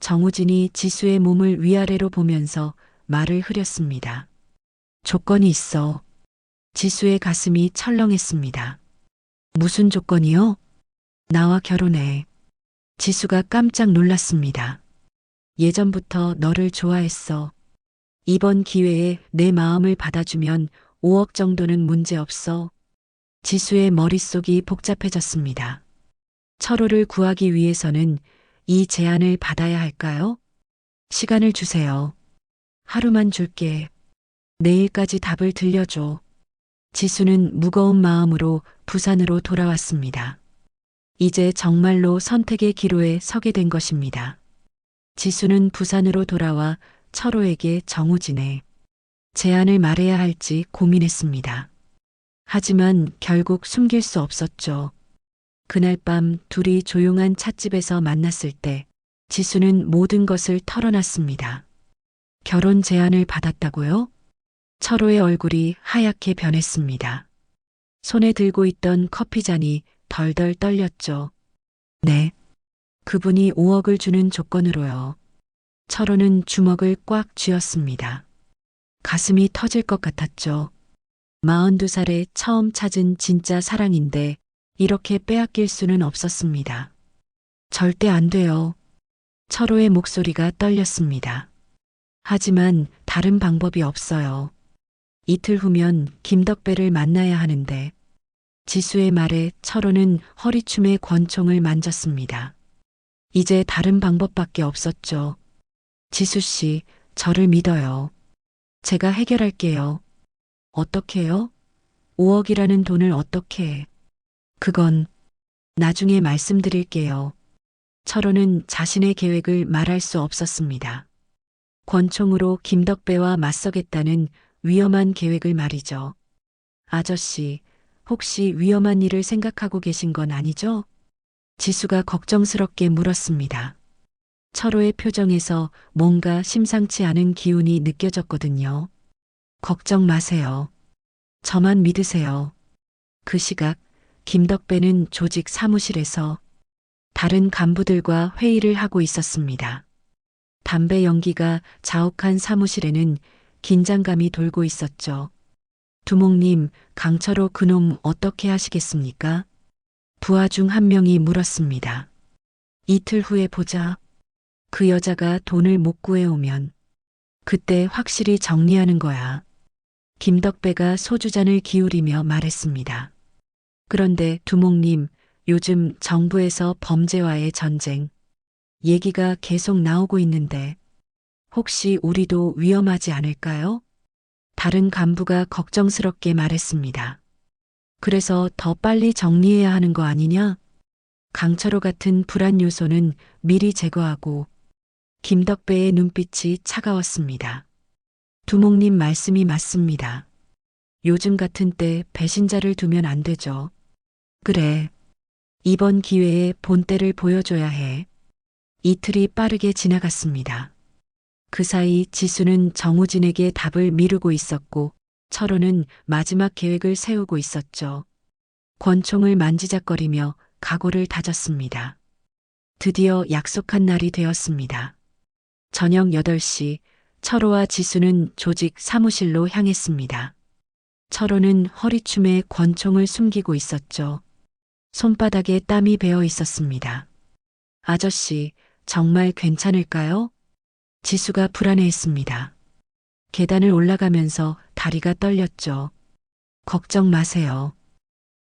정우진이 지수의 몸을 위아래로 보면서 말을 흐렸습니다. 조건이 있어. 지수의 가슴이 철렁했습니다. 무슨 조건이요? 나와 결혼해. 지수가 깜짝 놀랐습니다. 예전부터 너를 좋아했어. 이번 기회에 내 마음을 받아주면 5억 정도는 문제없어. 지수의 머릿속이 복잡해졌습니다. 철호를 구하기 위해서는 이 제안을 받아야 할까요? 시간을 주세요. 하루만 줄게. 내일까지 답을 들려줘. 지수는 무거운 마음으로 부산으로 돌아왔습니다. 이제 정말로 선택의 기로에 서게 된 것입니다. 지수는 부산으로 돌아와 철호에게 정우진의 제안을 말해야 할지 고민했습니다. 하지만 결국 숨길 수 없었죠. 그날 밤 둘이 조용한 찻집에서 만났을 때 지수는 모든 것을 털어놨습니다. 결혼 제안을 받았다고요? 철호의 얼굴이 하얗게 변했습니다. 손에 들고 있던 커피잔이 덜덜 떨렸죠. 네. 그분이 5억을 주는 조건으로요. 철호는 주먹을 꽉 쥐었습니다. 가슴이 터질 것 같았죠. 42살에 처음 찾은 진짜 사랑인데 이렇게 빼앗길 수는 없었습니다. 절대 안 돼요. 철호의 목소리가 떨렸습니다. 하지만 다른 방법이 없어요. 이틀 후면 김덕배를 만나야 하는데 지수의 말에 철호는 허리춤에 권총을 만졌습니다. 이제 다른 방법밖에 없었죠. 지수 씨, 저를 믿어요. 제가 해결할게요. 어떻게요? 5억이라는 돈을 어떻게 해? 그건 나중에 말씀드릴게요. 철호는 자신의 계획을 말할 수 없었습니다. 권총으로 김덕배와 맞서겠다는 위험한 계획을 말이죠. 아저씨, 혹시 위험한 일을 생각하고 계신 건 아니죠? 지수가 걱정스럽게 물었습니다. 철호의 표정에서 뭔가 심상치 않은 기운이 느껴졌거든요. 걱정 마세요. 저만 믿으세요. 그 시각 김덕배는 조직 사무실에서 다른 간부들과 회의를 하고 있었습니다. 담배 연기가 자욱한 사무실에는 긴장감이 돌고 있었죠. 두목님, 강철호 그놈 어떻게 하시겠습니까? 부하 중 한 명이 물었습니다. 이틀 후에 보자. 그 여자가 돈을 못 구해오면 그때 확실히 정리하는 거야. 김덕배가 소주잔을 기울이며 말했습니다. 그런데 두목님, 요즘 정부에서 범죄와의 전쟁 얘기가 계속 나오고 있는데 혹시 우리도 위험하지 않을까요? 다른 간부가 걱정스럽게 말했습니다. 그래서 더 빨리 정리해야 하는 거 아니냐? 강철호 같은 불안 요소는 미리 제거하고. 김덕배의 눈빛이 차가웠습니다. 두목님 말씀이 맞습니다. 요즘 같은 때 배신자를 두면 안 되죠. 그래. 이번 기회에 본때를 보여줘야 해. 이틀이 빠르게 지나갔습니다. 그 사이 지수는 정우진에게 답을 미루고 있었고 철호는 마지막 계획을 세우고 있었죠. 권총을 만지작거리며 각오를 다졌습니다. 드디어 약속한 날이 되었습니다. 저녁 8시 철호와 지수는 조직 사무실로 향했습니다. 철호는 허리춤에 권총을 숨기고 있었죠. 손바닥에 땀이 배어 있었습니다. 아저씨, 정말 괜찮을까요? 지수가 불안해했습니다. 계단을 올라가면서 다리가 떨렸죠. 걱정 마세요.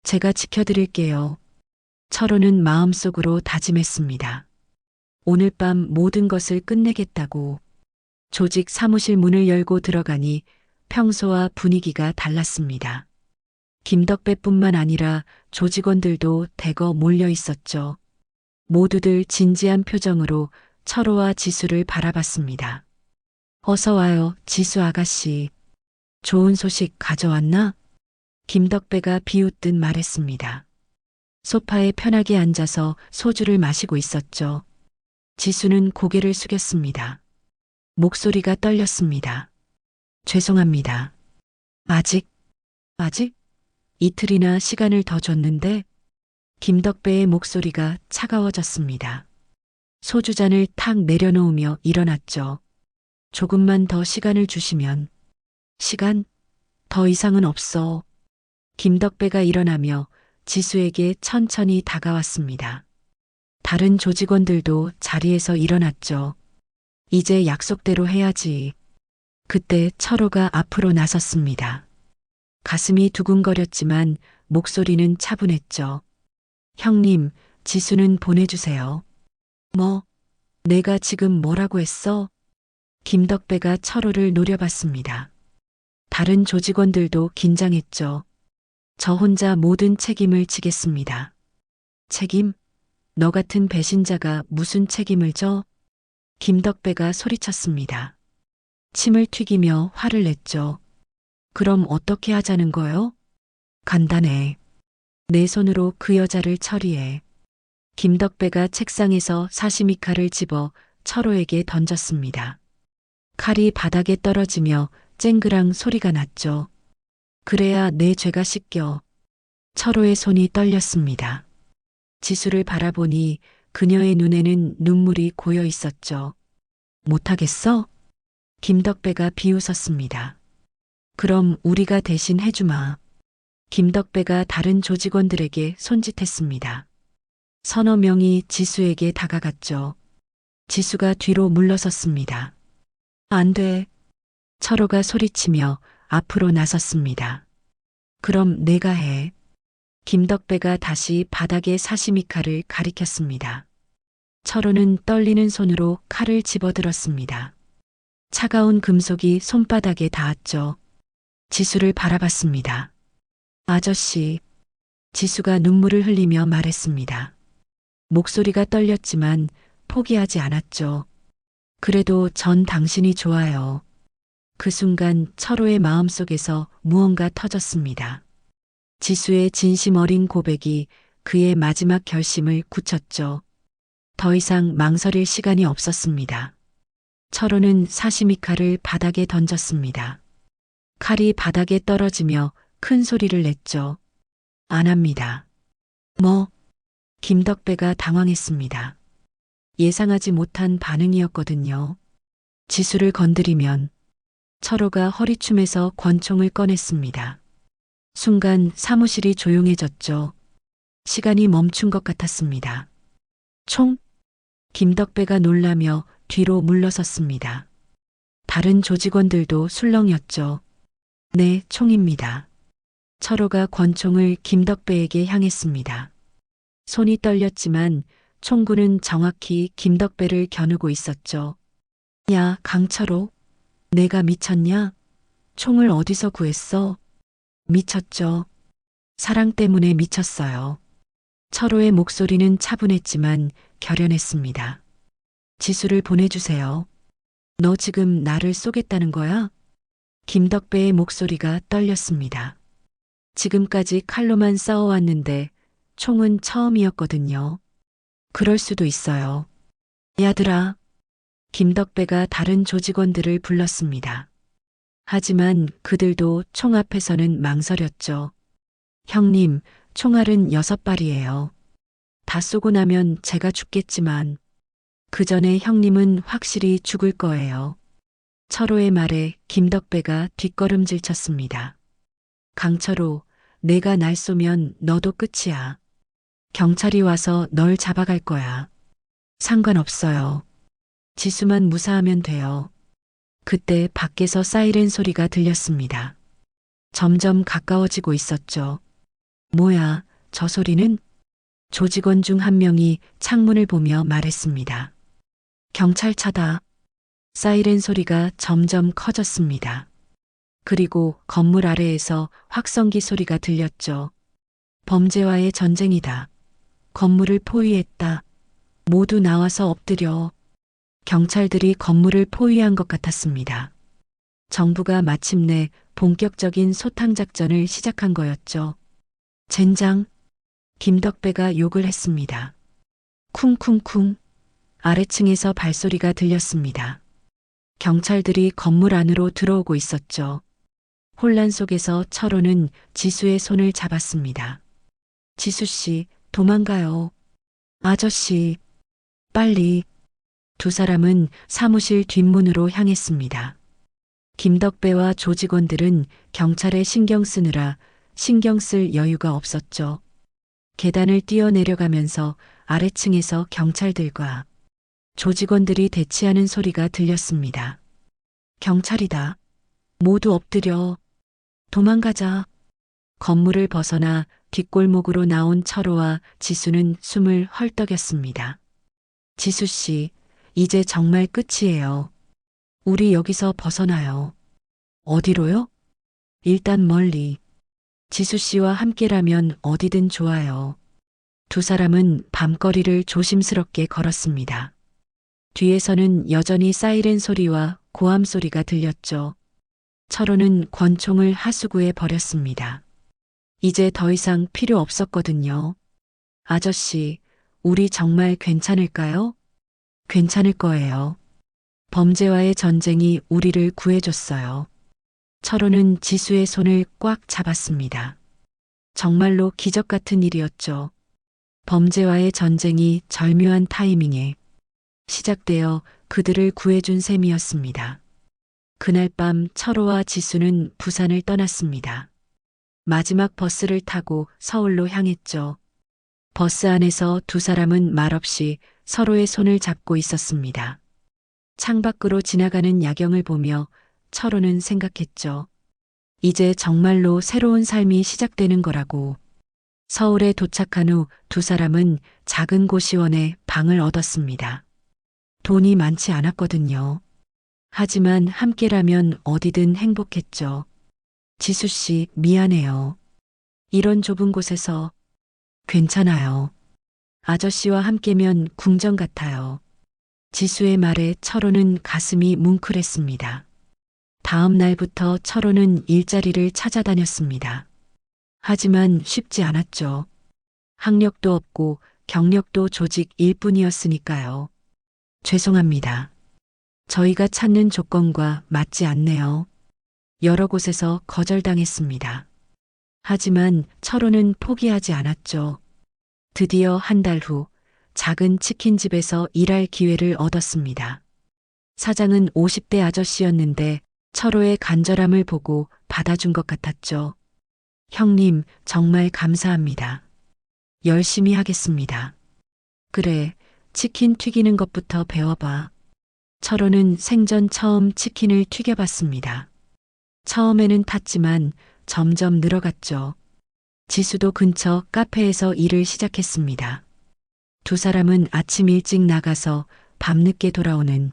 제가 지켜드릴게요. 철호는 마음속으로 다짐했습니다. 오늘 밤 모든 것을 끝내겠다고. 조직 사무실 문을 열고 들어가니 평소와 분위기가 달랐습니다. 김덕배뿐만 아니라 조직원들도 대거 몰려 있었죠. 모두들 진지한 표정으로 철호와 지수를 바라봤습니다. 어서 와요, 지수 아가씨. 좋은 소식 가져왔나? 김덕배가 비웃듯 말했습니다. 소파에 편하게 앉아서 소주를 마시고 있었죠. 지수는 고개를 숙였습니다. 목소리가 떨렸습니다. 죄송합니다. 아직? 이틀이나 시간을 더 줬는데 김덕배의 목소리가 차가워졌습니다. 소주잔을 탁 내려놓으며 일어났죠. 조금만 더 시간을 주시면. 시간? 더 이상은 없어. 김덕배가 일어나며 지수에게 천천히 다가왔습니다. 다른 조직원들도 자리에서 일어났죠. 이제 약속대로 해야지. 그때 철호가 앞으로 나섰습니다. 가슴이 두근거렸지만 목소리는 차분했죠. 형님, 지수는 보내주세요. 뭐? 내가 지금 뭐라고 했어? 김덕배가 철호를 노려봤습니다. 다른 조직원들도 긴장했죠. 저 혼자 모든 책임을 지겠습니다. 책임? 너 같은 배신자가 무슨 책임을 져? 김덕배가 소리쳤습니다. 침을 튀기며 화를 냈죠. 그럼 어떻게 하자는 거요? 간단해. 내 손으로 그 여자를 처리해. 김덕배가 책상에서 사시미 칼을 집어 철호에게 던졌습니다. 칼이 바닥에 떨어지며 쨍그랑 소리가 났죠. 그래야 내 죄가 씻겨. 철호의 손이 떨렸습니다. 지수를 바라보니 그녀의 눈에는 눈물이 고여 있었죠. 못하겠어? 김덕배가 비웃었습니다. 그럼 우리가 대신 해주마. 김덕배가 다른 조직원들에게 손짓했습니다. 서너 명이 지수에게 다가갔죠. 지수가 뒤로 물러섰습니다. 안 돼. 철호가 소리치며 앞으로 나섰습니다. 그럼 내가 해. 김덕배가 다시 바닥에 사시미 칼을 가리켰습니다. 철호는 떨리는 손으로 칼을 집어들었습니다. 차가운 금속이 손바닥에 닿았죠. 지수를 바라봤습니다. 아저씨. 지수가 눈물을 흘리며 말했습니다. 목소리가 떨렸지만 포기하지 않았죠. 그래도 전 당신이 좋아요. 그 순간 철호의 마음속에서 무언가 터졌습니다. 지수의 진심 어린 고백이 그의 마지막 결심을 굳혔죠. 더 이상 망설일 시간이 없었습니다. 철호는 사시미 칼을 바닥에 던졌습니다. 칼이 바닥에 떨어지며 큰 소리를 냈죠. 안 합니다. 뭐? 김덕배가 당황했습니다. 예상하지 못한 반응이었거든요. 지수를 건드리면 철호가 허리춤에서 권총을 꺼냈습니다. 순간 사무실이 조용해졌죠. 시간이 멈춘 것 같았습니다. 총? 김덕배가 놀라며 뒤로 물러섰습니다. 다른 조직원들도 술렁였죠. 네, 총입니다. 철호가 권총을 김덕배에게 향했습니다. 손이 떨렸지만 총구는 정확히 김덕배를 겨누고 있었죠. 야, 강철호. 내가 미쳤냐? 총을 어디서 구했어? 미쳤죠. 사랑 때문에 미쳤어요. 철호의 목소리는 차분했지만 결연했습니다. 지수를 보내주세요. 너 지금 나를 쏘겠다는 거야? 김덕배의 목소리가 떨렸습니다. 지금까지 칼로만 싸워왔는데 총은 처음이었거든요. 그럴 수도 있어요. 야들아. 김덕배가 다른 조직원들을 불렀습니다. 하지만 그들도 총 앞에서는 망설였죠. 형님, 총알은 6발이에요. 다 쏘고 나면 제가 죽겠지만 그 전에 형님은 확실히 죽을 거예요. 철호의 말에 김덕배가 뒷걸음질 쳤습니다. 강철호, 내가 날 쏘면 너도 끝이야. 경찰이 와서 널 잡아갈 거야. 상관없어요. 지수만 무사하면 돼요. 그때 밖에서 사이렌 소리가 들렸습니다. 점점 가까워지고 있었죠. 뭐야, 저 소리는? 조직원 중 한 명이 창문을 보며 말했습니다. 경찰차다. 사이렌 소리가 점점 커졌습니다. 그리고 건물 아래에서 확성기 소리가 들렸죠. 범죄와의 전쟁이다. 건물을 포위했다. 모두 나와서 엎드려. 경찰들이 건물을 포위한 것 같았습니다. 정부가 마침내 본격적인 소탕 작전을 시작한 거였죠. 젠장. 김덕배가 욕을 했습니다. 쿵쿵쿵. 아래층에서 발소리가 들렸습니다. 경찰들이 건물 안으로 들어오고 있었죠. 혼란 속에서 철호는 지수의 손을 잡았습니다. 지수 씨, 도망가요. 아저씨, 빨리. 두 사람은 사무실 뒷문으로 향했습니다. 김덕배와 조직원들은 경찰에 신경 쓰느라 신경 쓸 여유가 없었죠. 계단을 뛰어내려가면서 아래층에서 경찰들과 조직원들이 대치하는 소리가 들렸습니다. 경찰이다. 모두 엎드려. 도망가자. 건물을 벗어나 뒷골목으로 나온 철호와 지수는 숨을 헐떡였습니다. 지수 씨, 이제 정말 끝이에요. 우리 여기서 벗어나요. 어디로요? 일단 멀리. 지수 씨와 함께라면 어디든 좋아요. 두 사람은 밤거리를 조심스럽게 걸었습니다. 뒤에서는 여전히 사이렌 소리와 고함 소리가 들렸죠. 철호는 권총을 하수구에 버렸습니다. 이제 더 이상 필요 없었거든요. 아저씨, 우리 정말 괜찮을까요? 괜찮을 거예요. 범죄와의 전쟁이 우리를 구해줬어요. 철호는 지수의 손을 꽉 잡았습니다. 정말로 기적 같은 일이었죠. 범죄와의 전쟁이 절묘한 타이밍에 시작되어 그들을 구해준 셈이었습니다. 그날 밤 철호와 지수는 부산을 떠났습니다. 마지막 버스를 타고 서울로 향했죠. 버스 안에서 두 사람은 말없이 서로의 손을 잡고 있었습니다. 창밖으로 지나가는 야경을 보며 철호는 생각했죠. 이제 정말로 새로운 삶이 시작되는 거라고. 서울에 도착한 후 두 사람은 작은 고시원에 방을 얻었습니다. 돈이 많지 않았거든요. 하지만 함께라면 어디든 행복했죠. 지수 씨, 미안해요. 이런 좁은 곳에서. 괜찮아요. 아저씨와 함께면 궁전 같아요. 지수의 말에 철호는 가슴이 뭉클했습니다. 다음 날부터 철호는 일자리를 찾아다녔습니다. 하지만 쉽지 않았죠. 학력도 없고 경력도 조직 일뿐이었으니까요. 죄송합니다. 저희가 찾는 조건과 맞지 않네요. 여러 곳에서 거절당했습니다. 하지만 철호는 포기하지 않았죠. 드디어 한 달 후 작은 치킨집에서 일할 기회를 얻었습니다. 사장은 50대 아저씨였는데 철호의 간절함을 보고 받아준 것 같았죠. 형님, 정말 감사합니다. 열심히 하겠습니다. 그래, 치킨 튀기는 것부터 배워봐. 철호는 생전 처음 치킨을 튀겨봤습니다. 처음에는 탔지만 점점 늘어갔죠. 지수도 근처 카페에서 일을 시작했습니다. 두 사람은 아침 일찍 나가서 밤늦게 돌아오는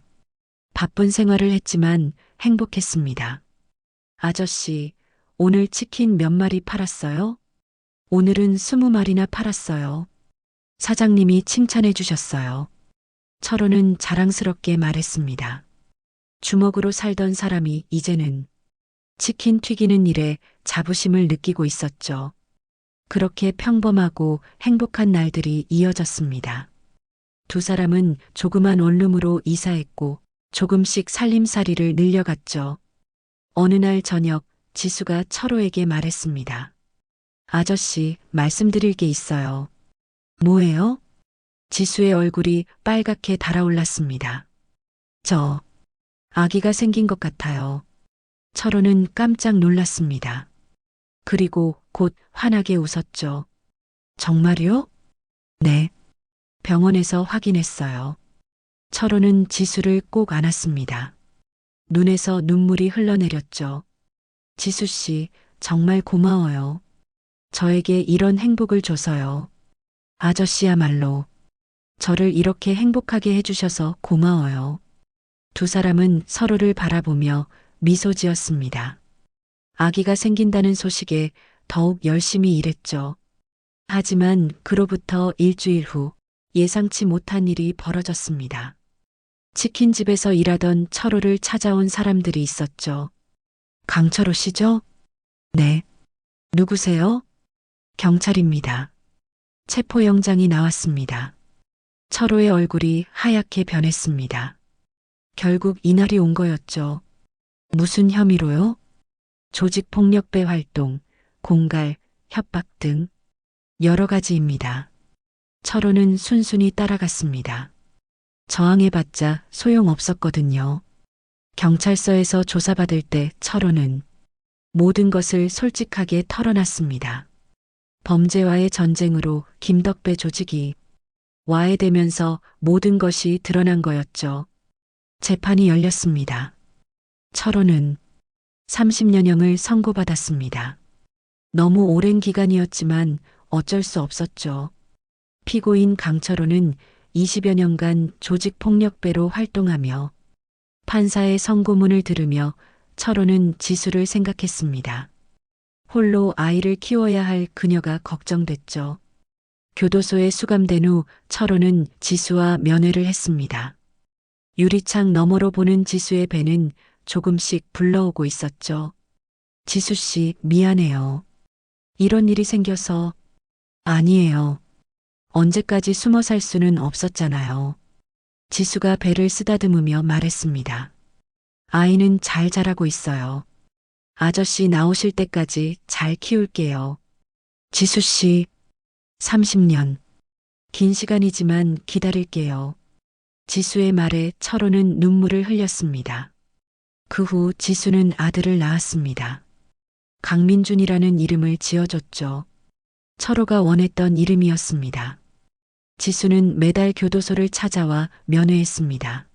바쁜 생활을 했지만 행복했습니다. 아저씨, 오늘 치킨 몇 마리 팔았어요? 오늘은 20마리나 팔았어요. 사장님이 칭찬해 주셨어요. 철호는 자랑스럽게 말했습니다. 주먹으로 살던 사람이 이제는 치킨 튀기는 일에 자부심을 느끼고 있었죠. 그렇게 평범하고 행복한 날들이 이어졌습니다. 두 사람은 조그만 원룸으로 이사했고 조금씩 살림살이를 늘려갔죠. 어느 날 저녁 지수가 철호에게 말했습니다. 아저씨, 말씀드릴 게 있어요. 뭐예요? 지수의 얼굴이 빨갛게 달아올랐습니다. 저, 아기가 생긴 것 같아요. 철호는 깜짝 놀랐습니다. 그리고 곧 환하게 웃었죠. 정말요? 네. 병원에서 확인했어요. 철호는 지수를 꼭 안았습니다. 눈에서 눈물이 흘러내렸죠. 지수 씨, 정말 고마워요. 저에게 이런 행복을 줘서요. 아저씨야말로 저를 이렇게 행복하게 해주셔서 고마워요. 두 사람은 서로를 바라보며 미소 지었습니다. 아기가 생긴다는 소식에 더욱 열심히 일했죠. 하지만 그로부터 일주일 후 예상치 못한 일이 벌어졌습니다. 치킨집에서 일하던 철호를 찾아온 사람들이 있었죠. 강철호 씨죠? 네. 누구세요? 경찰입니다. 체포영장이 나왔습니다. 철호의 얼굴이 하얗게 변했습니다. 결국 이날이 온 거였죠. 무슨 혐의로요? 조직폭력배 활동, 공갈, 협박 등 여러 가지입니다. 철호는 순순히 따라갔습니다. 저항해봤자 소용없었거든요. 경찰서에서 조사받을 때 철호는 모든 것을 솔직하게 털어놨습니다. 범죄와의 전쟁으로 김덕배 조직이 와해되면서 모든 것이 드러난 거였죠. 재판이 열렸습니다. 철호는 30년형을 선고받았습니다. 너무 오랜 기간이었지만 어쩔 수 없었죠. 피고인 강철호는 20여 년간 조직폭력배로 활동하며 판사의 선고문을 들으며 철호는 지수를 생각했습니다. 홀로 아이를 키워야 할 그녀가 걱정됐죠. 교도소에 수감된 후 철호는 지수와 면회를 했습니다. 유리창 너머로 보는 지수의 배는 조금씩 불러오고 있었죠. 지수 씨, 미안해요. 이런 일이 생겨서. 아니에요. 언제까지 숨어 살 수는 없었잖아요. 지수가 배를 쓰다듬으며 말했습니다. 아이는 잘 자라고 있어요. 아저씨 나오실 때까지 잘 키울게요. 지수 씨, 30년. 긴 시간이지만 기다릴게요. 지수의 말에 철호는 눈물을 흘렸습니다. 그 후 지수는 아들을 낳았습니다. 강민준이라는 이름을 지어줬죠. 철호가 원했던 이름이었습니다. 지수는 매달 교도소를 찾아와 면회했습니다.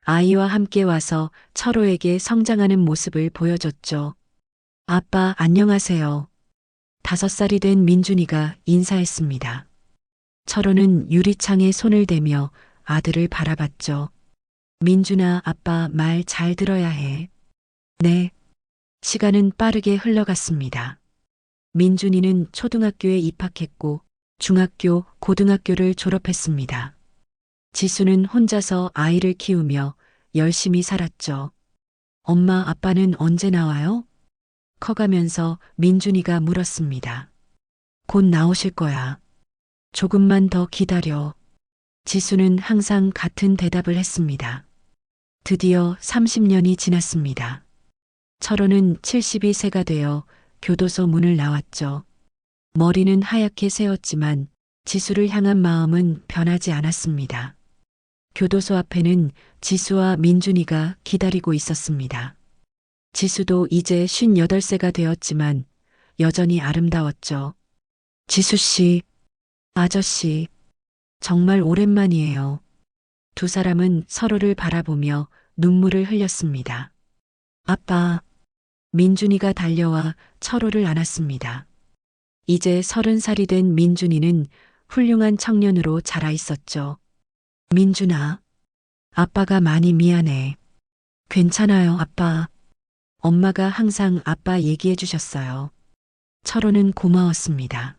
아이와 함께 와서 철호에게 성장하는 모습을 보여줬죠. 아빠, 안녕하세요. 5살이 된 민준이가 인사했습니다. 철호는 유리창에 손을 대며 아들을 바라봤죠. 민준아, 아빠 말 잘 들어야 해. 네. 시간은 빠르게 흘러갔습니다. 민준이는 초등학교에 입학했고 중학교, 고등학교를 졸업했습니다. 지수는 혼자서 아이를 키우며 열심히 살았죠. 엄마, 아빠는 언제 나와요? 커가면서 민준이가 물었습니다. 곧 나오실 거야. 조금만 더 기다려. 지수는 항상 같은 대답을 했습니다. 드디어 30년이 지났습니다. 철호는 72세가 되어 교도소 문을 나왔죠. 머리는 하얗게 새었지만 지수를 향한 마음은 변하지 않았습니다. 교도소 앞에는 지수와 민준이가 기다리고 있었습니다. 지수도 이제 58세가 되었지만 여전히 아름다웠죠. 지수 씨, 아저씨, 정말 오랜만이에요. 두 사람은 서로를 바라보며 눈물을 흘렸습니다. 아빠, 민준이가 달려와 철호를 안았습니다. 이제 30살이 된 민준이는 훌륭한 청년으로 자라 있었죠. 민준아, 아빠가 많이 미안해. 괜찮아요, 아빠. 엄마가 항상 아빠 얘기해 주셨어요. 철호는 고마웠습니다.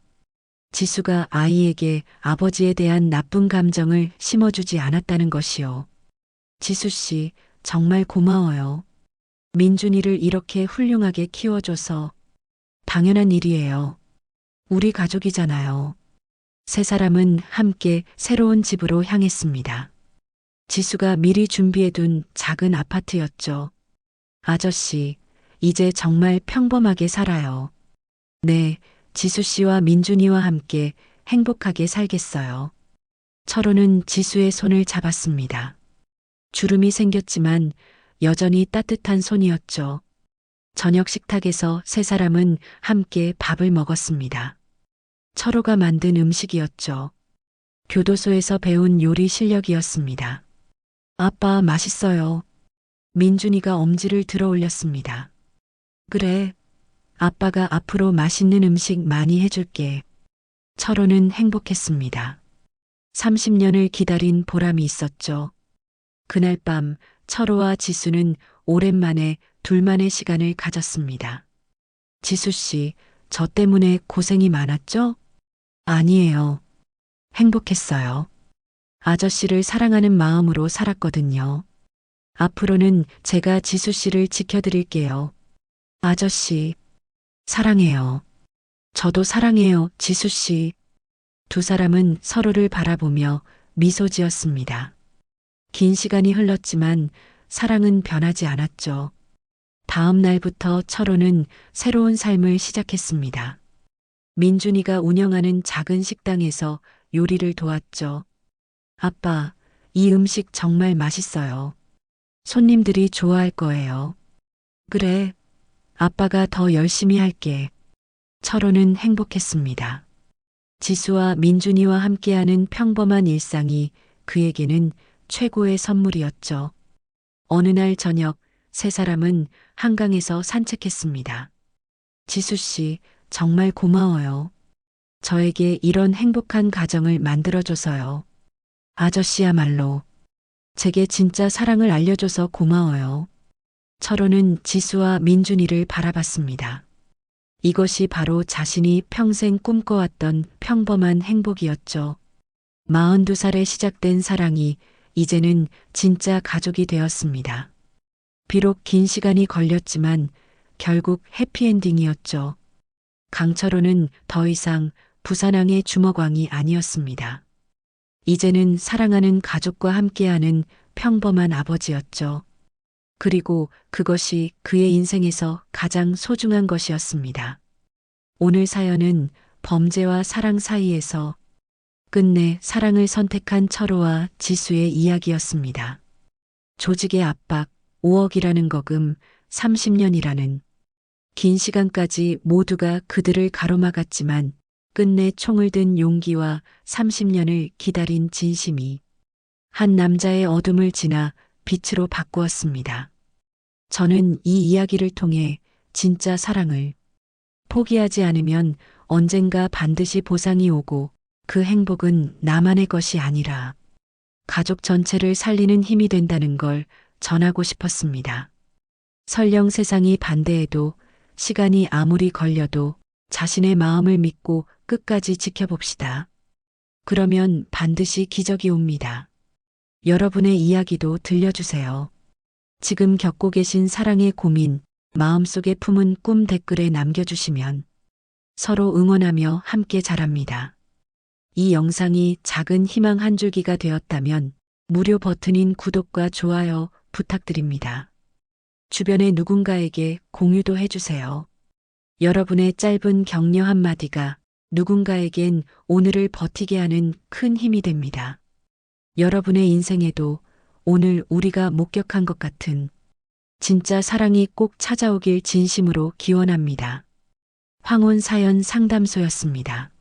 지수가 아이에게 아버지에 대한 나쁜 감정을 심어주지 않았다는 것이요. 지수 씨, 정말 고마워요. 민준이를 이렇게 훌륭하게 키워줘서 당연한 일이에요. 우리 가족이잖아요. 세 사람은 함께 새로운 집으로 향했습니다. 지수가 미리 준비해둔 작은 아파트였죠. 아저씨, 이제 정말 평범하게 살아요. 네, 지수 씨와 민준이와 함께 행복하게 살겠어요. 철호는 지수의 손을 잡았습니다. 주름이 생겼지만 여전히 따뜻한 손이었죠. 저녁 식탁에서 세 사람은 함께 밥을 먹었습니다. 철호가 만든 음식이었죠. 교도소에서 배운 요리 실력이었습니다. 아빠, 맛있어요. 민준이가 엄지를 들어 올렸습니다. 그래, 아빠가 앞으로 맛있는 음식 많이 해줄게. 철호는 행복했습니다. 30년을 기다린 보람이 있었죠. 그날 밤 철호와 지수는 오랜만에 둘만의 시간을 가졌습니다. 지수 씨, 저 때문에 고생이 많았죠? 아니에요. 행복했어요. 아저씨를 사랑하는 마음으로 살았거든요. 앞으로는 제가 지수 씨를 지켜드릴게요. 아저씨, 사랑해요. 저도 사랑해요, 지수 씨. 두 사람은 서로를 바라보며 미소 지었습니다. 긴 시간이 흘렀지만 사랑은 변하지 않았죠. 다음 날부터 철호는 새로운 삶을 시작했습니다. 민준이가 운영하는 작은 식당에서 요리를 도왔죠. 아빠, 이 음식 정말 맛있어요. 손님들이 좋아할 거예요. 그래, 아빠가 더 열심히 할게. 철호는 행복했습니다. 지수와 민준이와 함께하는 평범한 일상이 그에게는 최고의 선물이었죠. 어느 날 저녁 세 사람은 한강에서 산책했습니다. 지수 씨, 정말 고마워요. 저에게 이런 행복한 가정을 만들어줘서요. 아저씨야말로 제게 진짜 사랑을 알려줘서 고마워요. 철호는 지수와 민준이를 바라봤습니다. 이것이 바로 자신이 평생 꿈꿔왔던 평범한 행복이었죠. 42살에 시작된 사랑이 이제는 진짜 가족이 되었습니다. 비록 긴 시간이 걸렸지만 결국 해피엔딩이었죠. 강철호는 더 이상 부산항의 주먹왕이 아니었습니다. 이제는 사랑하는 가족과 함께하는 평범한 아버지였죠. 그리고 그것이 그의 인생에서 가장 소중한 것이었습니다. 오늘 사연은 범죄와 사랑 사이에서 끝내 사랑을 선택한 철호와 지수의 이야기였습니다. 조직의 압박, 5억이라는 거금, 30년이라는 긴 시간까지 모두가 그들을 가로막았지만 끝내 총을 든 용기와 30년을 기다린 진심이 한 남자의 어둠을 지나 빛으로 바꾸었습니다. 저는 이 이야기를 통해 진짜 사랑을 포기하지 않으면 언젠가 반드시 보상이 오고 그 행복은 나만의 것이 아니라 가족 전체를 살리는 힘이 된다는 걸 전하고 싶었습니다. 설령 세상이 반대해도 시간이 아무리 걸려도 자신의 마음을 믿고 끝까지 지켜봅시다. 그러면 반드시 기적이 옵니다. 여러분의 이야기도 들려주세요. 지금 겪고 계신 사랑의 고민, 마음속에 품은 꿈 댓글에 남겨주시면 서로 응원하며 함께 자랍니다. 이 영상이 작은 희망 한 줄기가 되었다면 무료 버튼인 구독과 좋아요 부탁드립니다. 주변의 누군가에게 공유도 해주세요. 여러분의 짧은 격려 한마디가 누군가에겐 오늘을 버티게 하는 큰 힘이 됩니다. 여러분의 인생에도 오늘 우리가 목격한 것 같은 진짜 사랑이 꼭 찾아오길 진심으로 기원합니다. 황혼 사연 상담소였습니다.